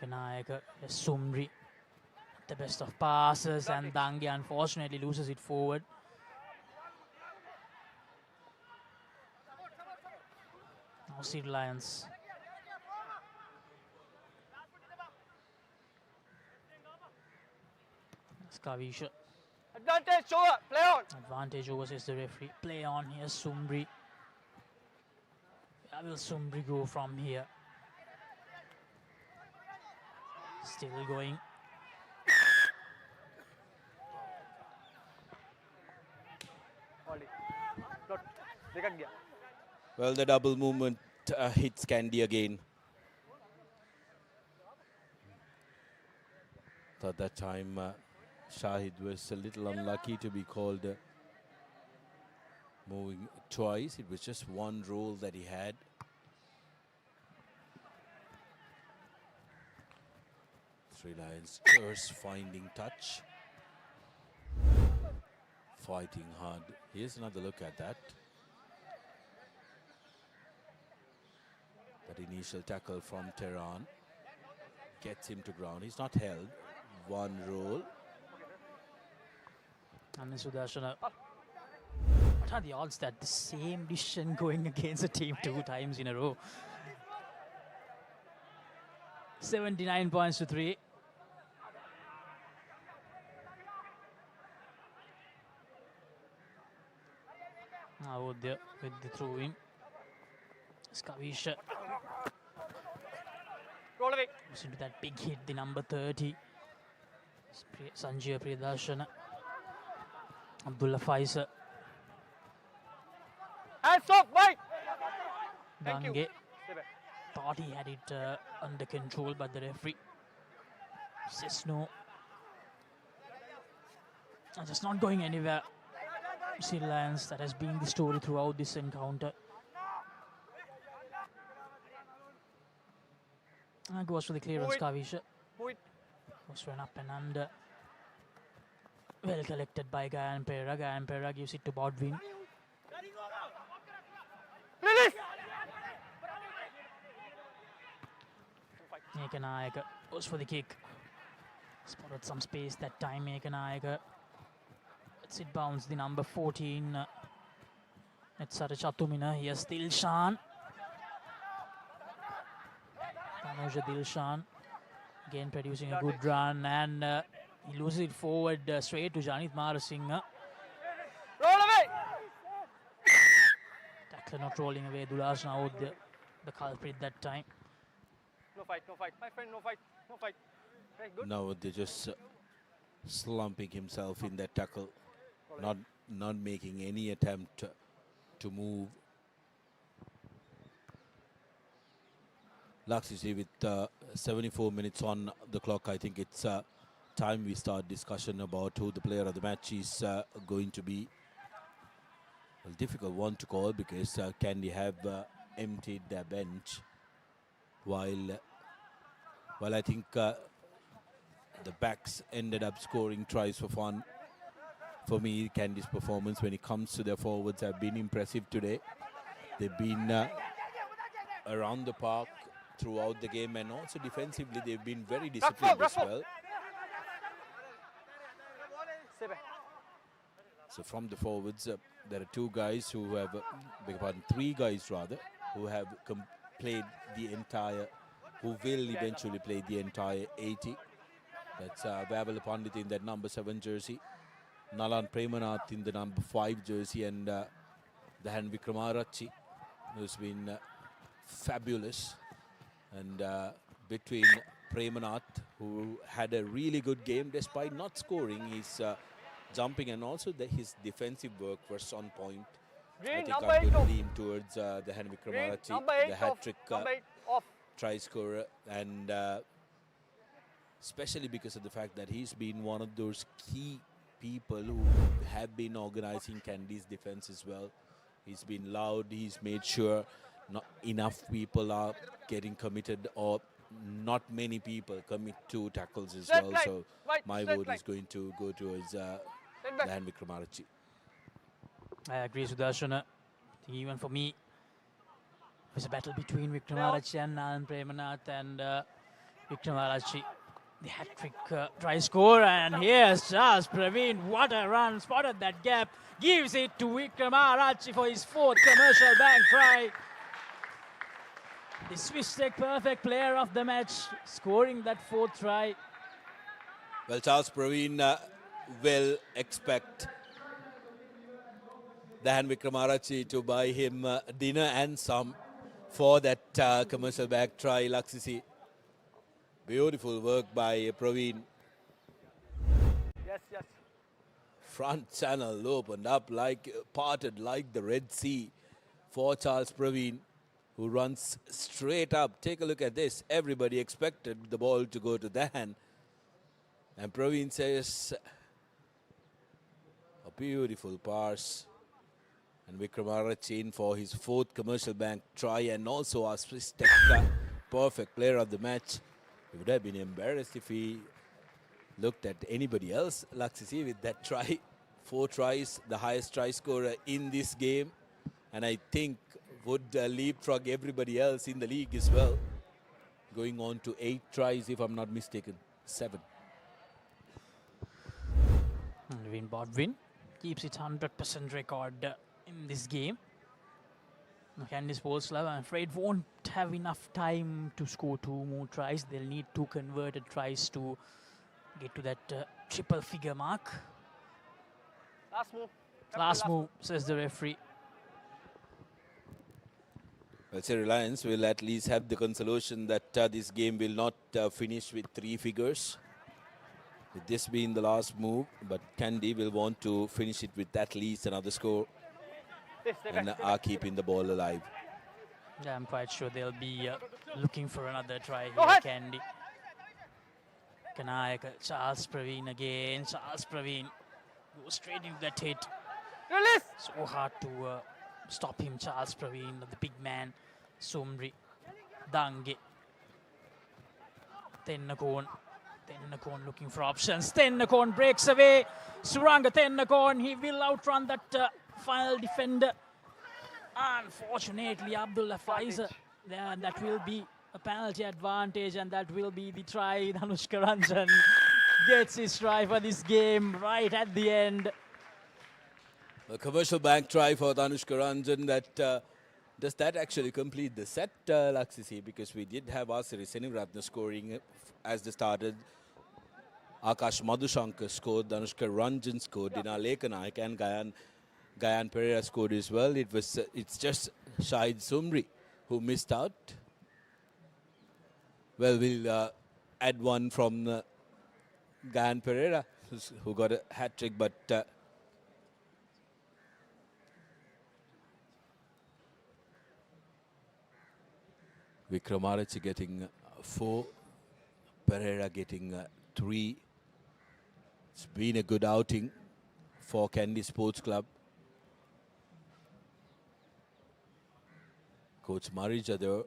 Ekanayaka, Sumri. The best of passes, and Dange unfortunately loses it forward. Now Siri Lions. Kavisha. Advantage over. Play on. Advantage over, says the referee. Play on here, Sumri. Where will Sumri go from here? Still going. Well, the double movement hits Kandy again. Thought that time Shahid was a little unlucky to be called moving twice. It was just one roll that he had. Three Lions first finding touch. Fighting hard. Here's another look at that. That initial tackle from Tehran gets him to ground. He's not held. One roll. And then Sudarshana. What are the odds that the same decision going against a team 2 times in a row? 79 points to 3. Now there with the throw in. Skavisha. Roll away. Listen to that big hit, the number 30. Sanjay Priyadarshana. Abdullah Faisal. Hands off, Mike. Dange thought he had it under control, but the referee says no. Just not going anywhere. Siri Lions, that has been the story throughout this encounter. And goes for the clearance, Kavisha. Goes for an up and under. Well collected by Gayan Pera. Gayan Pera gives it to Bodwin. Ekanayaka goes for the kick. Spotted some space that time, Ekanayaka. Let's it bounce the number 14. It's Chatumina. Here's Dilshan. Tanuja Dilshan. Again producing a good run, and he loses it forward straight to Janit Marasinghe. Roll away! Tackler not rolling away. Dulas now the culprit that time. No fight, no fight. My friend, no fight, no fight. Okay, good. Now they're just slumping himself in that tackle. Not making any attempt to move. Laxisi with 74 minutes on the clock. I think it's time we start discussion about who the player of the match is going to be. Well, difficult one to call because Kandy have emptied their bench. While I think the backs ended up scoring tries for fun. For me, Kandy's performance when it comes to their forwards have been impressive today. They've been around the park throughout the game, and also defensively they've been very disciplined as well. So from the forwards, there are two guys who have, three guys rather, who have played the entire, who will eventually play the entire 80. That's Vaibhav Pandit in that number 7 jersey, Nalan Premnath in the number 5 jersey, and the Han Vikramarachi, who's been fabulous. And between Premnath, who had a really good game despite not scoring, he's jumping, and also his defensive work was on point. I think I'm going to lean towards the Han Vikramarachi, the hat-trick try scorer, and especially because of the fact that he's been one of those key people who have been organizing Kandy's defense as well. He's been loud, he's made sure not enough people are getting committed or not many people commit 2 tackles as Straight well. line, So right, my straight vote line. is going to go towards back. Dan Wickramarachchi. I agree, Sudarshana. Even for me, it was a battle between Wickramarachchi and Nalan Premanath, and Wickramarachchi, the hat-trick try score, and here's Charles Praveen. What a run, spotted that gap, gives it to Wickramarachchi for his 4th commercial bank try. The Swiss Tech perfect player of the match, scoring that 4th try. Well, Charles Praveen will expect Dan Wickramarachchi to buy him dinner and some for that commercial back try, Laksisi. Beautiful work by Praveen. Yes, yes. Front channel opened up parted like the Red Sea for Charles Praveen, who runs straight up. Take a look at this. Everybody expected the ball to go to Dan. And Praveen says, a beautiful pass. And Wickramarachchi in for his 4th commercial bank try, and also our Swiss Tech perfect player of the match. He would have been embarrassed if he looked at anybody else, Laksisi, with that try. 4 tries, the highest try scorer in this game. And I think would leapfrog everybody else in the league as well. Going on to 8 tries, if I'm not mistaken. 7. Levin Bodwin keeps its 100% record in this game. Kandy Sports Club, I'm afraid, won't have enough time to score 2 more tries. They'll need 2 converted tries to get to that triple figure mark. Last move. Last move, says the referee. Well, Siri Lions will at least have the consolation that this game will not finish with 3 figures. With this being the last move, but Kandy will want to finish it with at least another score and are keeping the ball alive. Yeah, I'm quite sure they'll be looking for another try here, Kandy. Kanayaka, Charles Praveen again. Charles Praveen goes straight into that hit. Release! So hard to stop him, Charles Praveen, the big man. Sumri, Dange, Tennakon. Tennakon looking for options. Tennakon breaks away. Suranga Tennakon, he will outrun that final defender. Unfortunately, Abdullah Faiza, that will be a penalty advantage, and that will be the try. Dhanushka Ranjan gets his try for this game right at the end. A commercial bank try for Dhanushka Ranjan. That does that actually complete the set, Laksisi? Because we did have Asiri Seniratna scoring as they started. Akash Madhushankar scored, Dhanushka Ranjan scored, Dina Lekanaik and Gayan Pereira scored as well. It's just Shahid Sumri who missed out. Well, we'll add one from Gayan Pereira, who got a hat-trick, but Wickramarachchi getting 4, Pereira getting 3. It's been a good outing for Kandy Sports Club. Coach Marijadar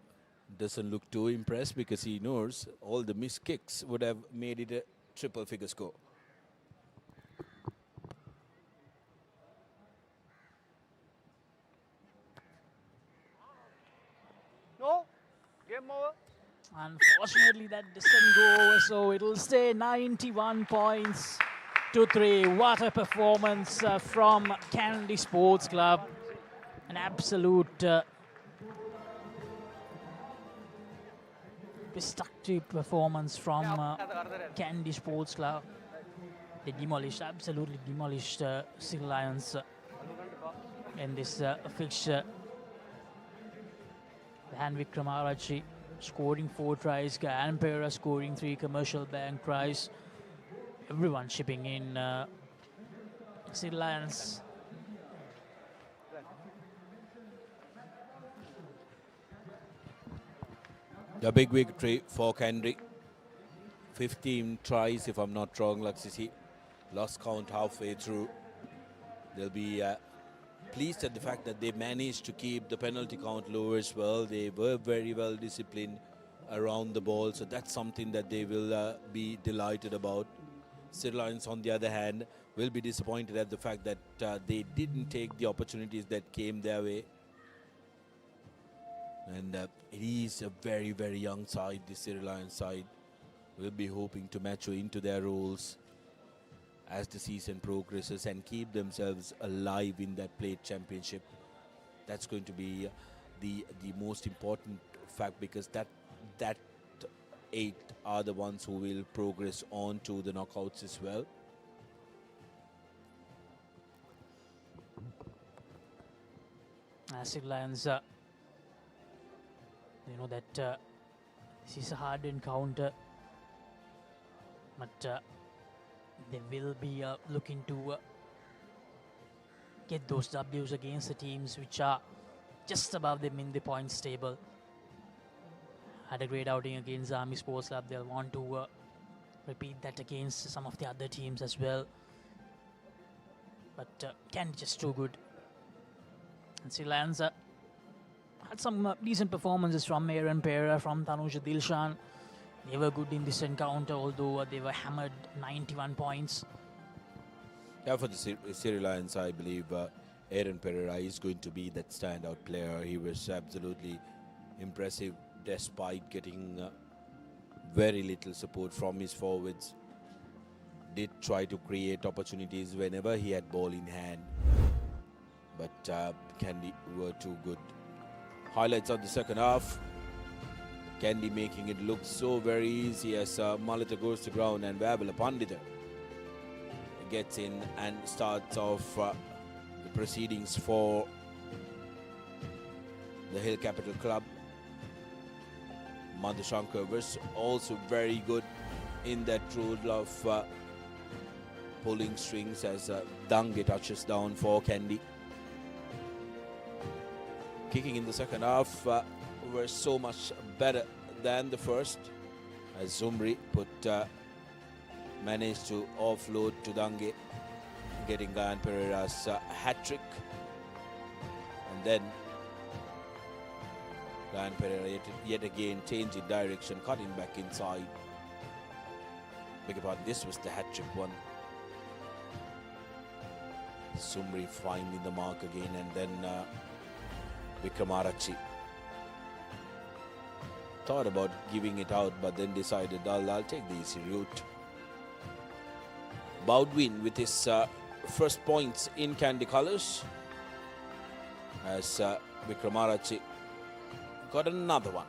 doesn't look too impressed because he knows all the missed kicks would have made it a triple figure score. No, game over. Unfortunately, that doesn't go over, so it'll stay 91 points to 3. What a performance from Kandy Sports Club. An absolute destructive performance from Kandy Sports Club. They demolished, absolutely demolished Siri Lions in this fixture. Dan Wickramarachchi scoring 4 tries, Gayan Pereira scoring 3 commercial bank tries. Everyone chipping in. Siri Lions. A big victory for Kandy. 15 tries, if I'm not wrong, Laksisi. Lost count halfway through. They'll be pleased at the fact that they managed to keep the penalty count low as well. They were very well disciplined around the ball. So that's something that they will be delighted about. Siri Lions, on the other hand, will be disappointed at the fact that they didn't take the opportunities that came their way. And it is a very, very young side, the Siri Lions side. Will be hoping to mature into their roles as the season progresses and keep themselves alive in that plate championship. That's going to be the most important fact, because that 8 are the ones who will progress on to the knockouts as well. Siri Lions, you know that this is a hard encounter, but they will be looking to get those W's against the teams which are just above them in the points table. Had a great outing against the Army Sports Club. They'll want to repeat that against some of the other teams as well. But Kandy just too good. And Siri Lions had some decent performances from Aaron Papare, from Tanuja Dilshan. They were good in this encounter, although they were hammered 91 points. Yeah, for the Siri Lions, I believe Aaron Pereira is going to be that standout player. He was absolutely impressive despite getting very little support from his forwards. Did try to create opportunities whenever he had ball in hand, but Kandy were too good. Highlights of the second half. Kandy making it look so very easy as Malita goes to ground and Vabala Pandita gets in and starts off the proceedings for the Hill Capital Club. Madhushankar was also very good in that role of pulling strings as Dange touches down for Kandy. Kicking in the second half were so much better than the first, as Zumri managed to offload to Dange, getting Gayan Pereira's hat-trick. And then Gayan Pereira yet again changing direction, cutting back inside. Beg your pardon, this was the hat-trick one. Zumri finding the mark again, and then Vikramarachi thought about giving it out, but then decided I'll take the easy route. Baudwin with his first points in Kandy colours, as Vikramarachi got another one.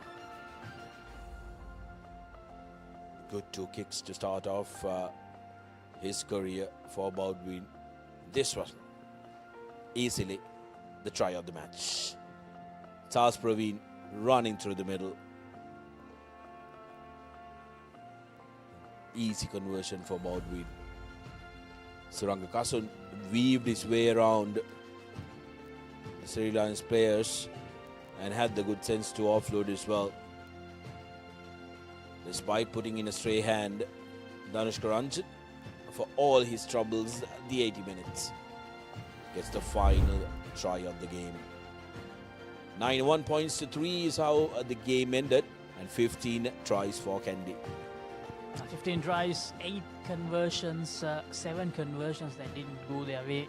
Good 2 kicks to start off his career for Baudwin. This was easily the try of the match. Charles Praveen running through the middle. Easy conversion for Baudwin. Suranga Kasun weaved his way around the Sri Lions players and had the good sense to offload as well. Despite putting in a stray hand, Danush Karanjan, for all his troubles, the 80 minutes, gets the final try of the game. 91 points to 3 is how the game ended, and 15 tries for Kandy. 15 tries, 8 conversions, 7 conversions that didn't go their way.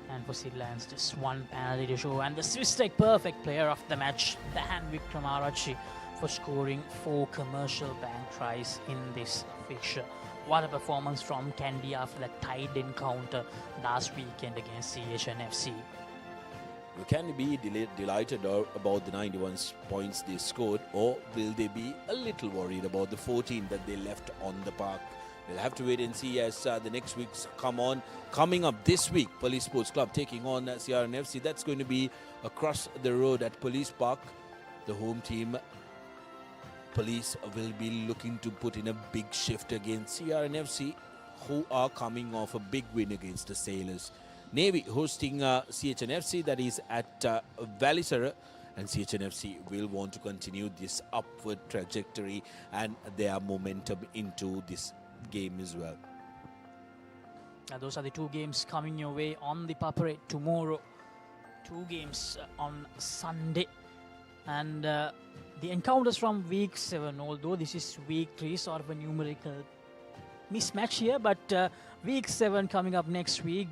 And for Siri Lions, just 1 penalty to show. And the Swiss Tech perfect player of the match, Dan Vikramarachi, for scoring 4 commercial bank tries in this fixture. What a performance from Kandy after that tied encounter last weekend against CHNFC. Can they be delighted about the 91 points they scored, or will they be a little worried about the 14 that they left on the park? We'll have to wait and see as the next weeks come on. Coming up this week, Police Sports Club taking on CRNFC. That's going to be across the road at Police Park. The home team, Police, will be looking to put in a big shift against CRNFC, who are coming off a big win against the Sailors. Navy hosting CHNFC, that is at Valisara, and CHNFC will want to continue this upward trajectory and their momentum into this game as well. And those are the 2 games coming your way on the Papare tomorrow. 2 games on Sunday. And the encounters from week 7, although this is week 3, sort of a numerical mismatch here, but week 7 coming up next week.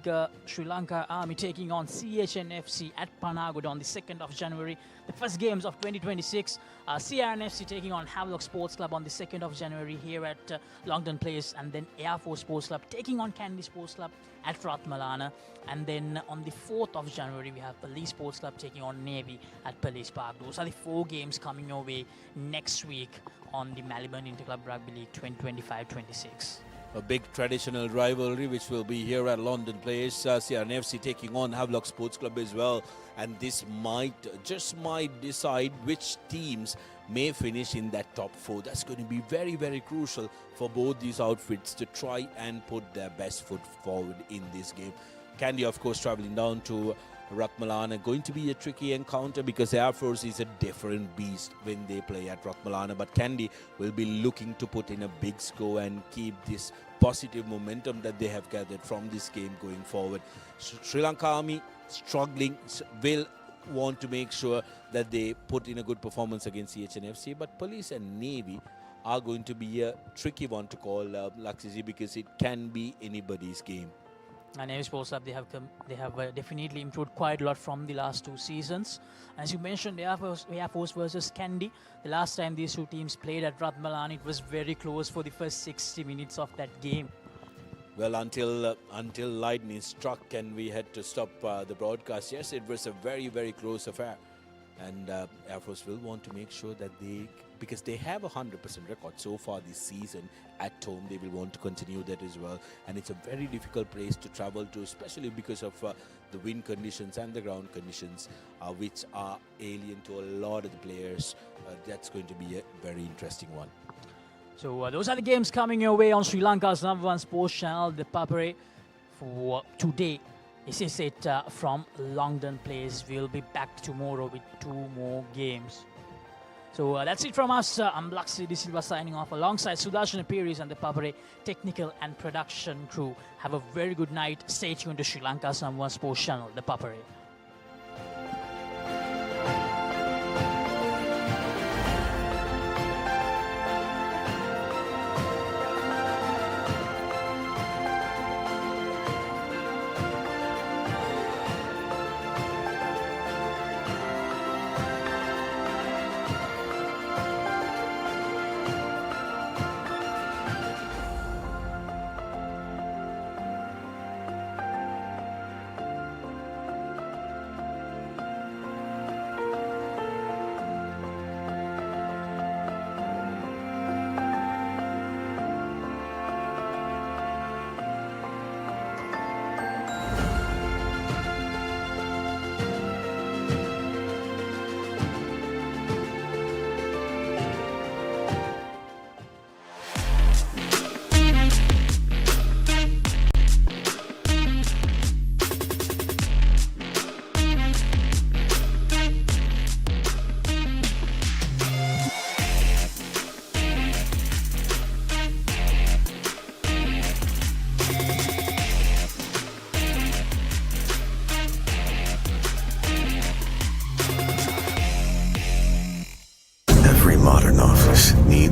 Sri Lanka Army taking on CHNFC at Panagoda on the 2nd of January. The first games of 2026. CRNFC taking on Havelock Sports Club on the 2nd of January here at Longdon Place, and then Air Force Sports Club taking on Kandy Sports Club at Ratmalana. And then on the 4th of January, we have Police Sports Club taking on Navy at Police Park. Those are the 4 games coming your way next week on the Maliban Inter-Club Rugby League 2025-26. A big traditional rivalry which will be here at London Place. CRNFC taking on Havelock Sports Club as well. And this might decide which teams may finish in that top 4. That's going to be very, very crucial for both these outfits to try and put their best foot forward in this game. Kandy, of course, traveling down to Ratmalana, going to be a tricky encounter because Air Force is a different beast when they play at Ratmalana. But Kandy will be looking to put in a big score and keep this positive momentum that they have gathered from this game going forward. Sri Lanka Army struggling, will want to make sure that they put in a good performance against CHNFC. But Police and Navy are going to be a tricky one to call, Laksisi, because it can be anybody's game. And Navy Sports Club, they have definitely improved quite a lot from the last 2 seasons. As you mentioned, Air Force versus Kandy. The last time these 2 teams played at Ratmalana, it was very close for the first 60 minutes of that game. Well, until lightning struck and we had to stop the broadcast, yes, it was a very, very close affair. And Air Force will want to make sure that because they have a 100% record so far this season at home, they will want to continue that as well. And it's a very difficult place to travel to, especially because of the wind conditions and the ground conditions, which are alien to a lot of the players. That's going to be a very interesting one. So those are the games coming your way on Sri Lanka's #1 sports channel, ThePapare, for today. This is it from Longdon Place. We'll be back tomorrow with 2 more games. So that's it from us. I'm Laksisi De Silva signing off alongside Sudarshan Apiris and the Papare technical and production crew. Have a very good night. Stay tuned to Sri Lanka's #1 sports channel, ThePapare.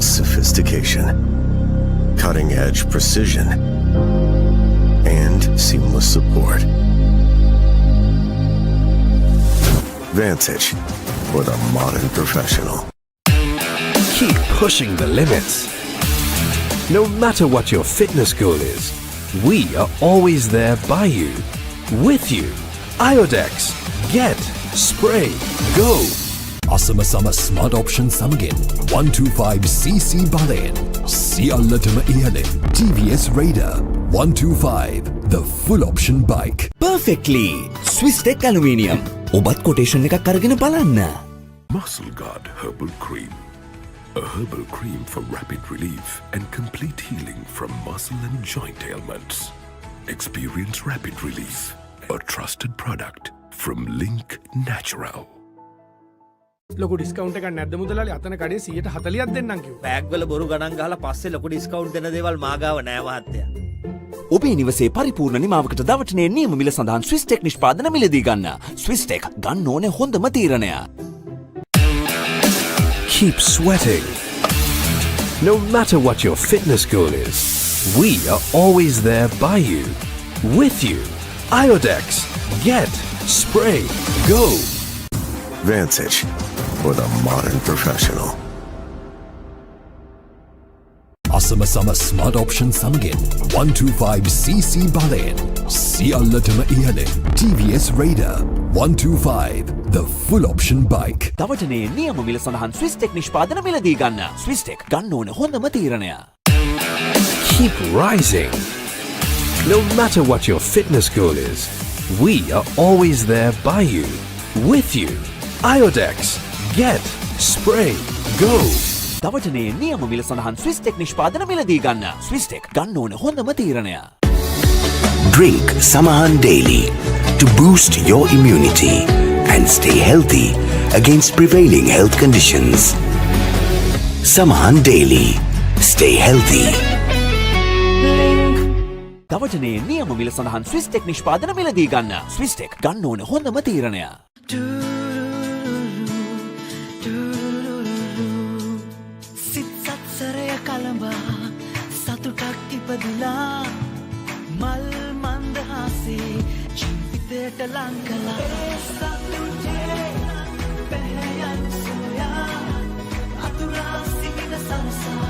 Sophistication, cutting-edge precision, and seamless support. Vantage for the modern professional. Keep pushing the limits. No matter what your fitness goal is, we are always there by you, with you. Iodex, get, spray, go. අසම smart option සමගෙන් 125cc බලයෙන් සියල්ලටම ඉහළින් TVS Raider 125 the full option bike. Perfectly. Swiss Tech Aluminium. ඔබත් quotation එකක් අරගෙන බලන්න. Muscle Guard Herbal Cream. A herbal cream for rapid relief and complete healing from muscle and joint ailments. Experience rapid relief. A trusted product from Link Natural. ලොකු discount එකක් නැද්ද මුදලාලි? අතන කඩේ 140ක් දෙන්නම් කිව්වා. බෑග් වල බොරු ගණන් ගහලා පස්සේ ලොකු ඩිස්කවුන්ට් දෙන දේවල් මා ගාව නෑ මහත්තයා. ඔබේ නිවසේ පරිපූර්ණ නිමාවකට දවටනේ නියම මිල සඳහන් Swiss Tech නිෂ්පාදන මිලදී ගන්න. Swiss Tech ගන්න ඕනේ හොඳම තීරණය. keep sweating. No matter what your fitness goal is, we are always there by you, with you. Iodex, get, spray, go. Vantage for the modern professional. Asama Sama Smart Option Samagin 125cc බලයෙන් සියල්ලටම ඉහළින් TVS Raider 125 the full option bike. දවටනේ නියම මිල සඳහන් ස්විස්ටෙක් නිෂ්පාදන මිලදී ගන්න. ස්විස්ටෙක් ගන්න ඕන හොඳම තීරණය. Keep rising. No matter what your fitness goal is, we are always there by you, with you. Iodex, get, spray, go. දවටනේ නියම මිල සඳහන් ස්විස්ටෙක් නිෂ්පාදන මිලදී ගන්න. ස්විස්ටෙක් ගන්න ඕන හොඳම තීරණය. Drink Samahan daily to boost your immunity and stay healthy against prevailing health conditions. Samahan daily. Stay healthy. දවටනේ නියම මිල සඳහන් ස්විස්ටෙක් නිෂ්පාදන මිලදී ගන්න. ස්විස්ටෙක් ගන්න ඕන හොඳම තීරණය. Colombo, සතුටක් ඉපදිලා මල් මන්දහාසේ ජීවිතයට ලං කළා සතුටේ පැහැයන් සොයා අතුරා සිටින සරසා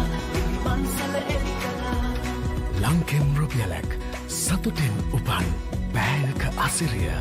පන්සල එලි කළා ලංකෙන් රුපියලක් සතුටෙන් උපන් බෑයක අසිරිය.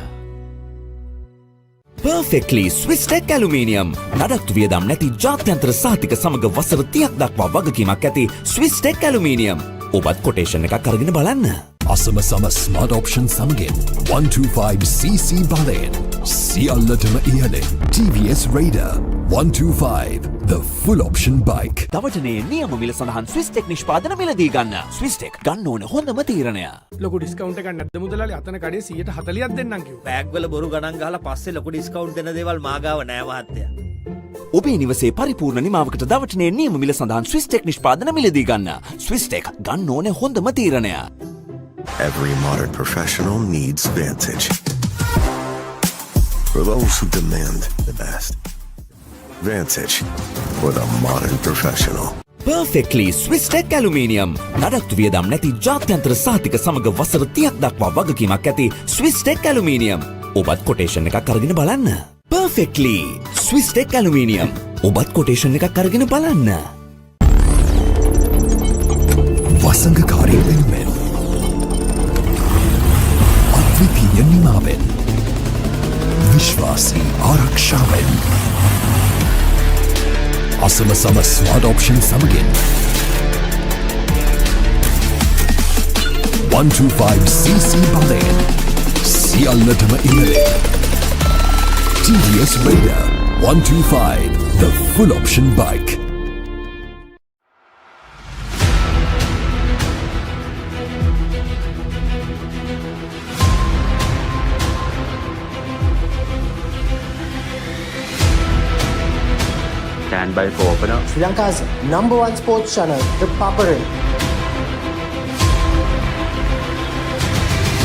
Perfectly Swiss-Tech Aluminium. නඩත්තු වියදම් නැති ජාත්‍යන්තර සහතික සමග වසර 30ක් දක්වා වගකීමක් ඇති Swiss-Tech Aluminium. ඔබත් කොටේෂන් එකක් අරගෙන බලන්න. Asama Sama Smart Option Samagin 125cc බලයෙන් සියල්ලටම ඉහළින් TVS Raider 125 the full option bike. දවටනේ නියම මිල සඳහන් ස්විස්ටෙක් නිෂ්පාදන මිලදී ගන්න. ස්විස්ටෙක් ගන්න ඕන හොඳම තීරණය. ලොකු ඩිස්කවුන්ට් එකක් නැද්ද මුදලාලි? අතන කඩේ 140ක් දෙන්නම් කිව්වා. බෑග් වල බොරු ගණන් ගහලා පස්සේ ලොකු ඩිස්කවුන්ට් දෙන දේවල් මා ගාව නෑ මහත්තයා. ඔබේ නිවසේ පරිපූර්ණ නිමාවකට දවටනේ නියම මිල සඳහන් ස්විස්ටෙක් නිෂ්පාදන මිලදී ගන්න. ස්විස්ටෙක් ගන්න ඕන හොඳම තීරණය. Every modern professional needs Vantage. For those who demand the best. Vantage for the modern professional. Perfectly Swiss-Tech Aluminium. නඩත්තු වියදම් නැති ජාත්‍යන්තර සහතික සමග වසර 30ක් දක්වා වගකීමක් ඇති Swiss-Tech Aluminium. ඔබත් කොටේෂන් එකක් අරගෙන බලන්න. Perfectly Swiss-Tech Aluminium. ඔබත් කොටේෂන් එකක් අරගෙන බලන්න. වසංගකාරී වෙනුවෙන් අද්විතීය නිමාවෙන් විශ්වාසී ආරක්ෂාවෙන් Asama Sama Smart Option Samagin 125cc බලයෙන් සියල්ලටම ඉහළින් TVS Raider 125 the full option bike. Stand by for opener. Sri Lanka's #1 sports channel, ThePapare.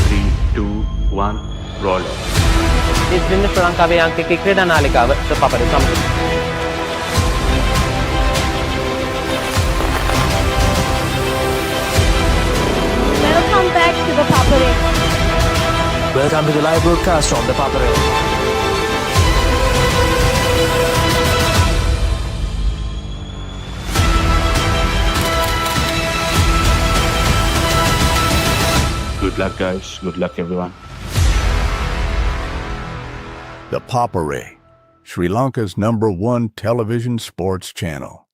3, 2, 1, roll. ඉස්බින්න ශ්‍රී ලංකාවේ අංකික ක්‍රීඩා නාලිකාව ThePapare සමග. Welcome back to ThePapare. Welcome to the live broadcast from ThePapare. Good luck, guys. Good luck, everyone. ThePapare, Sri Lanka's #1 television sports channel.